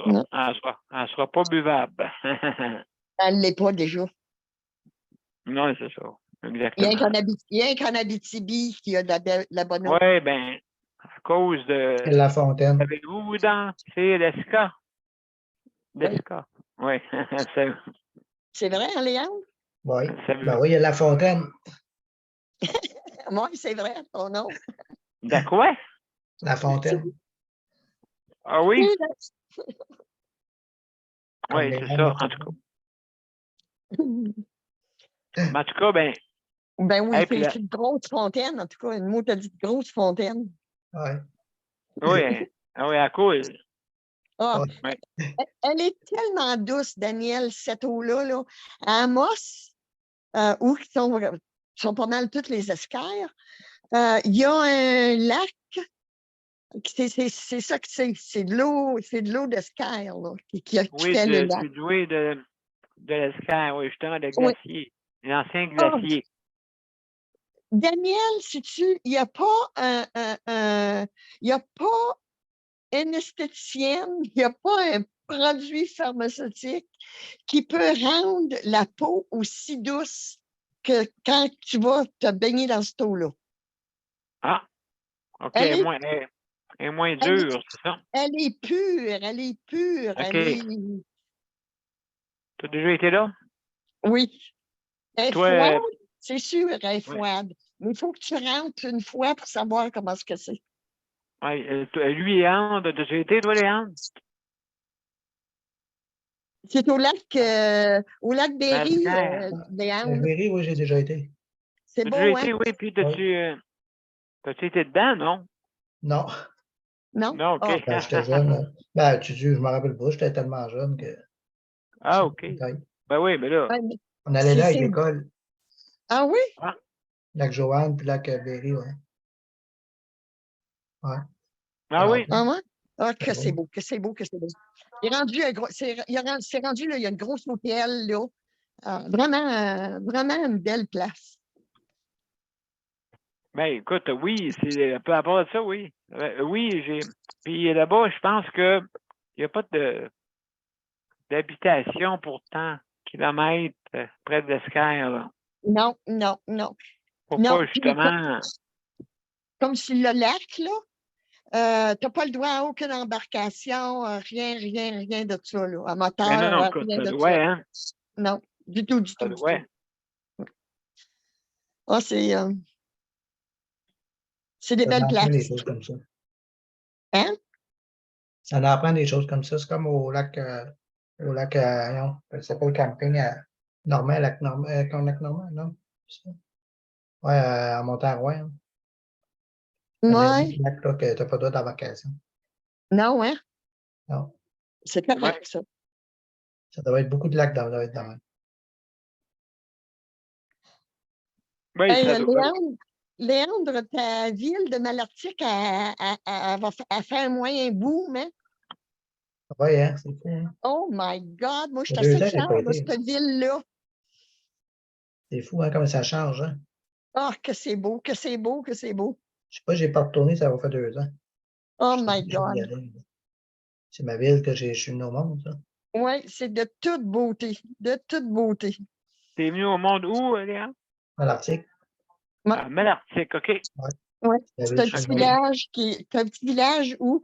Non, Elle sera pas buvable. elle ne l'est pas déjà. Non, c'est ça. Il y a Exactement. qu'en Abitibi qui a de la bonne eau. Oui, ben, à cause de. C'est La Fontaine. Savez-vous dans? C'est l'ESCA. Oui. L'ESCA. Oui. C'est- C'est vrai, hein, Léandre? Oui. savez- Ben oui, il y a La Fontaine. Oui, c'est vrai, ton nom. De quoi? La Fontaine. Ah oui? Comme Oui, les c'est mondes ça, en tout cas. Ben Mais en tout cas, ben, oui, hey, puis là, c'est une grosse fontaine, en tout cas, une mot t'a dit grosse fontaine. Oui. oui, oui, à cause. Ah, Oui. Oui. elle est tellement douce, Daniel, cette eau-là. Là. À Amos, où sont pas mal toutes les escarres, il y a un lac. C'est ça que c'est de l'eau d'escarre là, qui Oui, fait le lac. du doué de l'Escar, oui, justement, de Oui. glacier. L'ancien Ah, glacier. Daniel, sais-tu, il n'y a pas il y a pas une esthéticienne, il n'y a pas un produit pharmaceutique qui peut rendre la peau aussi douce que quand tu vas te baigner dans cette eau-là. Ah, OK, Elle est, elle est moins elle est, dure, c'est ça? elle est pure, elle est pure, elle OK. est, Tu as déjà été là? oui, elle est Toi, froide, c'est sûr, elle est oui. froide, mais il faut que tu rentres une fois pour savoir comment ce que c'est. Ouais, lui et Anne, tu as déjà été, toi, Léandre? C'est au lac Berry, Maltaire. Léandre. Berry, oui, j'ai déjà été. C'est T'as beau, déjà hein? été, oui, puis Oui. t'as-tu été dedans, non? Non, Non? Non, OK. Ah, ben, j'étais jeune. Ben, je me rappelle pas, j'étais tellement jeune que. Ah, OK. Peut-être. Ben oui, mais là. ouais, mais On allait là avec c'est- l'école, Ah oui? Ah, lac Joanne, puis lac Berry, ouais. Ouais. ah oui. Ah ouais? Ah, que Ben c'est oui. beau, que c'est beau, que c'est beau. Il est rendu un gros, c'est rendu, là, il y a une grosse hôtel, là. Vraiment une belle place. Ben écoute, oui, c'est peu importe ça, oui. Oui, Puis là-bas, je pense que il n'y a pas d'habitation pour tant de kilomètres près de l'Esquerre, là. Non, non, non. Pour Non, pas puis justement. comme sur le lac, là, tu n'as pas le droit à aucune embarcation, rien de ça, là. À Ben non, moteur, non, écoute, rien ça de doit, ça. hein? Non, du tout, du Ça tout, du doit. tout. Ah, c'est des Ça belles en apprend des places. choses comme ça. Hein? Ça en apprend des choses comme ça. C'est comme au lac, non, c'est pas le camping à Normand, lac Normand, non? C'est ça? Ouais, à Montarouin. Hein. Il y en a Ouais. des lacs là, que tu n'as pas le droit d'embarcation. Non, hein? Non. C'est correct, ça. Ça doit être beaucoup de lacs dans le domaine. Oui, Hey, ça doit. Léandre, ta ville de Malartic, elle fait un moyen boom, hein? Oui, hein, c'est fou. Hein? Oh my God! Moi, je Il suis y a assez 2 ans, j'ai fière pas de été. cette ville-là. C'est fou, hein, comme ça change. Hein? Ah, que c'est beau, que c'est beau, que c'est beau. Je sais pas, j'ai pas retourné, ça va faire 2 ans. Oh Je my suis y God! aller. C'est ma ville que je suis venu au monde, ça. Oui, c'est de toute beauté, de toute beauté. T'es venu au monde où, Léa? Dans l'Arctique. Ouais. À Malartic, OK. Oui, La c'est ville un que je petit suis venu. c'est un petit village où,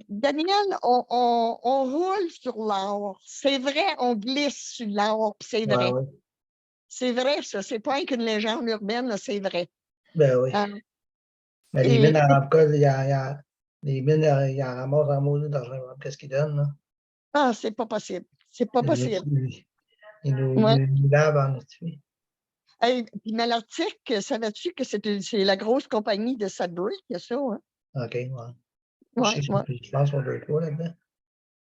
Daniel, on roule sur l'or. C'est vrai, on glisse sur l'or, puis c'est Ouais, vrai. ouais. C'est vrai, ça. C'est pas qu'une légende urbaine, là, c'est vrai. Ben oui. Mais les Et mines à Ramcol, les mines, ils en ramassent en maudit d'argent. Qu'est-ce qu'ils donnent, là? c'est pas possible. C'est pas possible. Ils Ouais. nous lavent en dessus. Hey, puis Malartic, savais-tu que c'est la grosse compagnie de Sudbury qui a ça, hein? OK, ouais. Ouais, ouais. Je pense qu'on doit être là, là-dedans.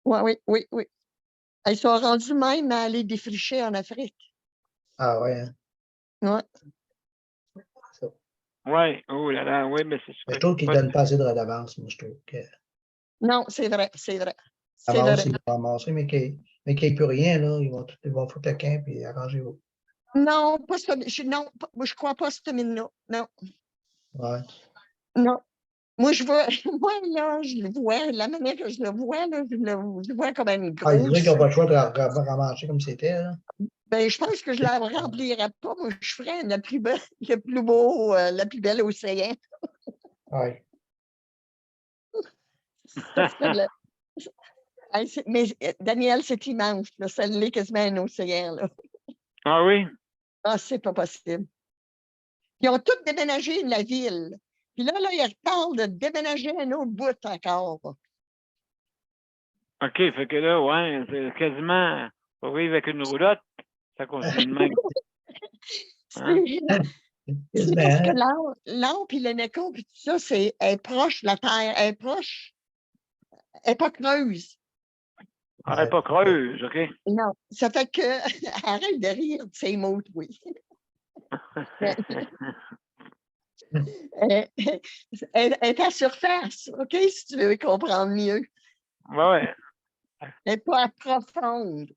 Ouais, oui, oui, oui. Ils sont rendus même à aller défricher en Afrique. Ah ouais, hein. Ouais. Ça. Oui, oh là là, oui, mais c'est Mais je sûr. trouve qu'ils ne donnent pas assez de redevance, moi, je trouve. Que Non, c'est vrai, c'est vrai. C'est ramasse, vrai. ils vont ramasser, mais qu'il n'y ait plus rien, là. Ils vont foutre le camp et arranger-vous. Non, pas ça. Non, moi, je crois pas à cette mine-là. Non, Ouais. non. Moi, je vois, moi, là, je le vois, la manière que je le vois, là, je le vois comme une Ah, ils disaient qu'ils grosse. n'ont pas le choix de ramasser comme c'était, là. Ben, je pense que je la remplirais pas. Moi, je ferais la plus belle, le plus beau, la plus belle océan. Ouais. Ça serait Hey, mais Daniel, c'est immense, là. Ça l'est quasiment un océan, là. Ah oui? Ah, c'est pas possible. Ils ont tous déménagé de la ville. Puis là, ils parlent de déménager un autre bout encore. OK, fait que là, ouais, c'est quasiment pour vivre avec une roulotte, ça continue de même. Hein? C'est parce que Quasiment. l'or puis le Neco puis tout ça, elle est proche de la terre, elle est proche, elle n'est pas creuse. Ah, elle est pas creuse, OK? Non, ça fait que arrête de rire de ces mots, oui. Elle est à surface, OK, si tu veux comprendre mieux. Ouais. Elle n'est pas profonde.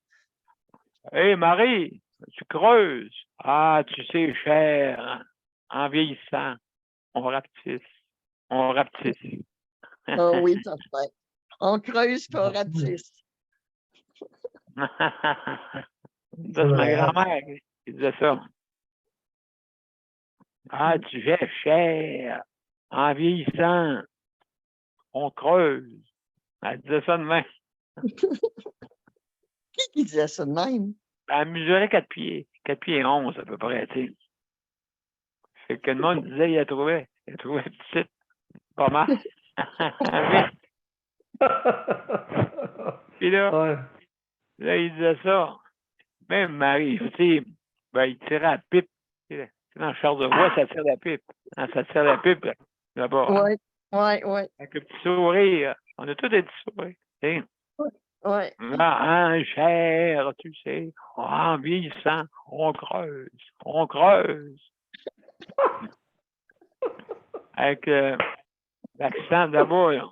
Hé, Marie, tu creuses. Ah, tu sais, cher, en vieillissant, on rapetisse. On rapetisse. Ah oui, ça fait. On creuse pour rapetisse. Ça, c'est ma Ouais. grand-mère qui disait ça. Ah, tu fais cher. En vieillissant, on creuse. Elle disait ça de même. Qui disait ça de même? Elle mesurait 4 pieds. 4 pieds et 11 à peu près, tu sais. Fait que le monde disait, il a trouvé petite. Pas mal. Puis là, Ouais. Là, il disait ça. Même Marie, tu sais, ben, il tirait à la pipe. Tu sais, dans le char de voie, ça tire la pipe. Hein, ça tire la pipe, là-bas. Hein, Oui, oui, oui. avec le petit sourire. On a tous des petits sourires. Tu sais. Oui. Là, hein, cher, tu sais. En vieillissant, on creuse. On creuse. Avec l'accent de là-bas, là.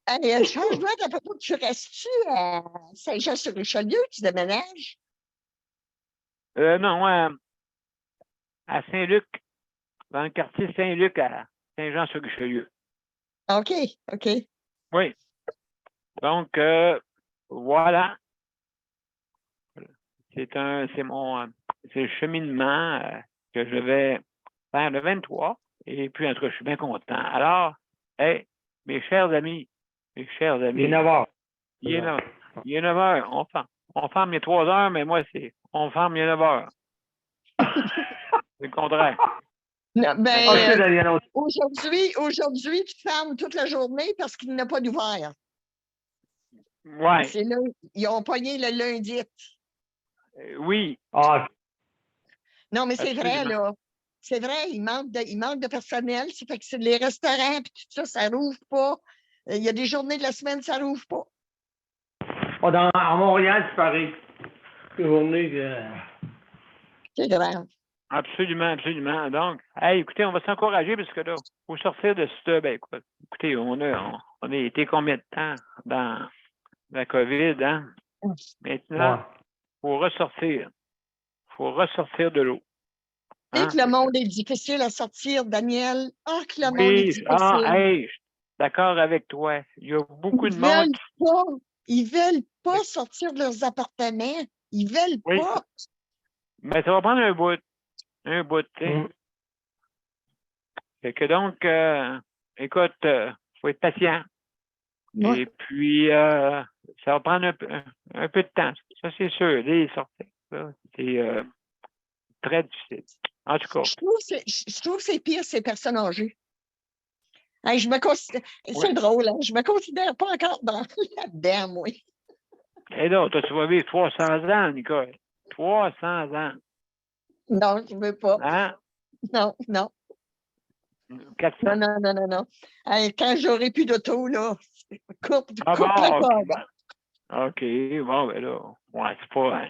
Hey, change-moi d'à peu près, tu restes-tu à Saint-Jean-sur-Richelieu, tu déménages? Non, à Saint-Luc, dans le quartier Saint-Luc, à Saint-Jean-sur-Richelieu. OK, OK. Oui. Donc, voilà. C'est le cheminement que je vais faire le 23. Et puis, en tout cas, je suis bien content. Alors, hey, mes chers amis, Il est 9 heures. il est 9 heures. On ferme les 3 heures, mais moi, on ferme les 9 heures. C'est le contraire. Non, ben, OK, Daniel. aujourd'hui, tu fermes toute la journée parce qu'il n'a pas d'ouvert. Ouais. C'est là, ils ont pogné le lundi. Oui. Ah, Non, mais c'est vrai, Absolument. là. C'est vrai, il manque de personnel. Ça fait que c'est les restaurants et tout ça, ça rouvre pas. Il y a des journées de la semaine, ça rouvre pas. à Montréal, c'est pareil. Les journées C'est grave. Absolument, absolument. Donc, hey, écoutez, on va s'encourager parce que là, il faut sortir de ça. Ben, écoutez, on a été combien de temps dans la COVID, hein? Maintenant, Ouais. faut ressortir. Faut ressortir de l'eau. Tu sais Hein? que le monde est difficile à sortir, Daniel. Ah, que le monde est Oui, difficile. hey, je suis d'accord avec toi. Il y a beaucoup Ils de monde. veulent pas sortir de leurs appartements. Ils veulent Oui. pas. Mais ça va prendre un bout. Tu sais. Mm. Fait que donc, écoute, faut être patient. Ouais. Et puis, ça va prendre un peu de temps. Ça, c'est sûr. Les sorties, là, c'est très difficile. En tout cas, Je trouve que c'est pire, ces personnes âgées. Hey, c'est Oui. drôle, hein? Je me considère pas encore là-dedans, moi. et là, toi, tu vas vivre 300 ans, Nicole. 300 ans. Non, je veux pas. Hein? Non, non. 400. Non. Hey, quand j'aurai plus d'auto, là, coupe Ah le bon, cordon. OK, bon, ben là, ouais, c'est pas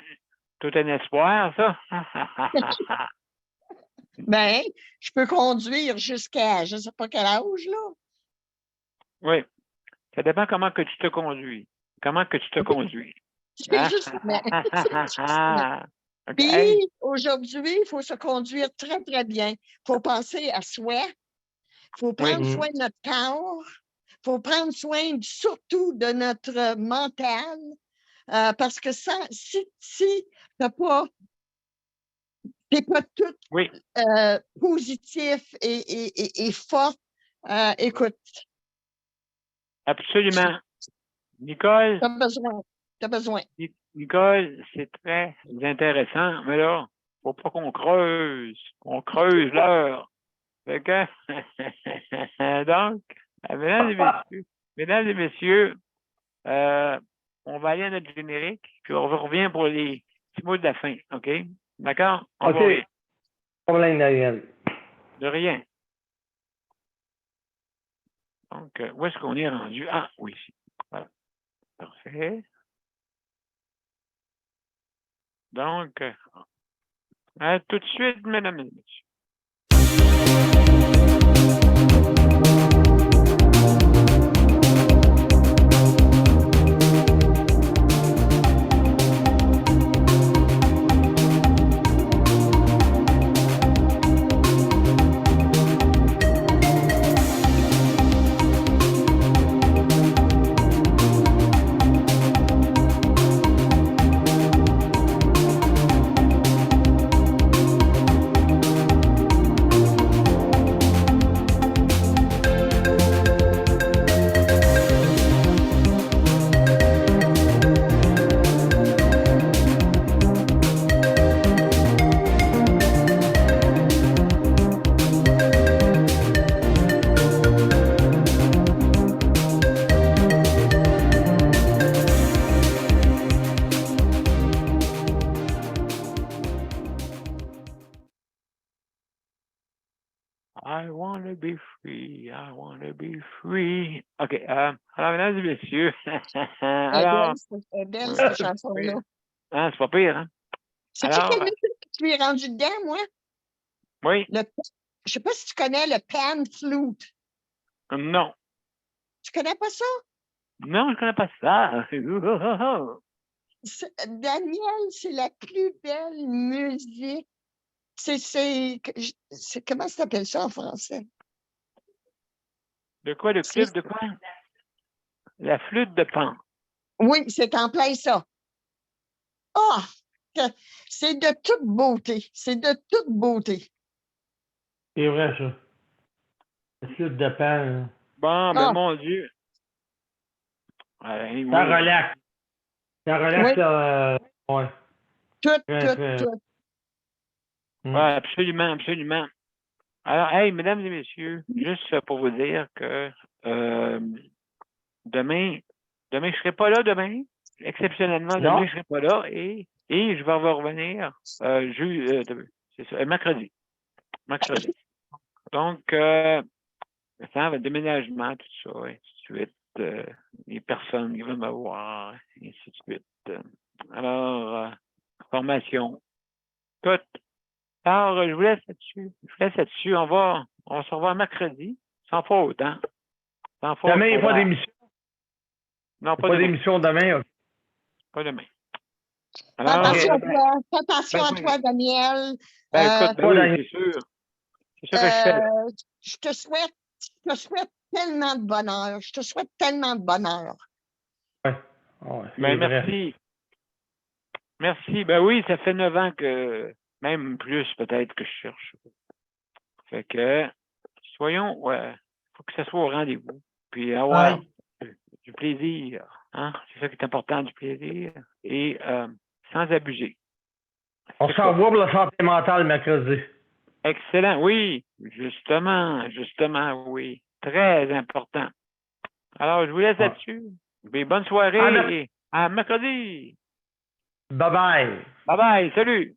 tout un espoir, ça. Ben, je peux conduire jusqu'à je sais pas quel âge, là. Oui, ça dépend comment que tu te conduis. Comment que tu te conduis. C'est Hein? justement. C'est justement. OK. Puis, aujourd'hui, il faut se conduire très, très bien. Il faut penser à soi. Il faut prendre Oui. soin de notre corps. Il faut prendre soin surtout de notre mental. Parce que ça, si t'es pas tout Oui, positif et fort, écoute, absolument. Nicole, t'as besoin. Nicole, c'est très intéressant, mais là, faut pas qu'on creuse. On creuse l'heure. Fait que, donc, mesdames et messieurs, on va aller à notre générique, puis on revient pour les petits mots de la fin, OK? D'accord? On OK. va rire. Problème, Daniel. De rien. Donc, où est-ce qu'on est rendu? Ah, oui, ici. Voilà. Parfait. Donc, à tout de suite, mesdames et messieurs. I wanna be free, I wanna be free. OK, alors, mesdames et messieurs, alors, Elle est belle, oui, cette chanson-là. hein, c'est pas pire, hein? Sais-tu Alors, quelle musique que je suis rendu dedans, moi? oui, Je sais pas si tu connais le pan flute. non, Tu connais pas ça? non, je connais pas ça. Daniel, c'est la plus belle musique. C'est comment ça s'appelle ça en français? De quoi, le club de quoi? La flûte de Pan. Oui, c'est en plein ça. Ah! C'est de toute beauté. C'est de toute beauté. C'est vrai, ça. La flûte de pan. Bon, ben, Ah, mon Dieu. Ça Oui, relaxe. Ça relaxe, oui, ouais. tout, Très, tout, très. tout. ouais, absolument, absolument. Alors, hey, mesdames et messieurs, juste pour vous dire que demain, je ne serai pas là demain. Exceptionnellement, Non? demain, je ne serai pas là et je vais revenir c'est ça, mercredi. Mercredi. Donc, ça va être déménagement, tout ça, et ainsi de suite. Les personnes qui veulent me voir, et ainsi de suite. Alors, formation, tout. Alors, je vous laisse là-dessus. Je vous laisse là-dessus. On va se revoir mercredi, sans faute, hein? Sans faute. Demain, il n'y a pas d'émission. Non, Pas pas demain. d'émission demain. OK. Pas demain. Fais Alors, attention à ben, toi. Fais attention à ben, toi, Daniel. écoute, ben Pas oui, Daniel. c'est sûr. C'est ça que je fais. Je te souhaite tellement de bonheur. Je te souhaite tellement de bonheur. Ouais. Ouais, c'est Ben, vrai. merci. Merci. Ben oui, ça fait 9 ans que, même plus peut-être que je cherche. Fait que, soyons, ouais, faut que ça soit au rendez-vous. Puis avoir du plaisir. Hein? C'est ça qui est important, du plaisir. Et sans abuser. On C'est s'en ça. va pour la santé mentale mercredi. Excellent. Oui, justement, oui. Très important. Alors, je vous laisse Ouais. là-dessus. Et bonne soirée et à mercredi. Bye bye. Bye bye. Salut.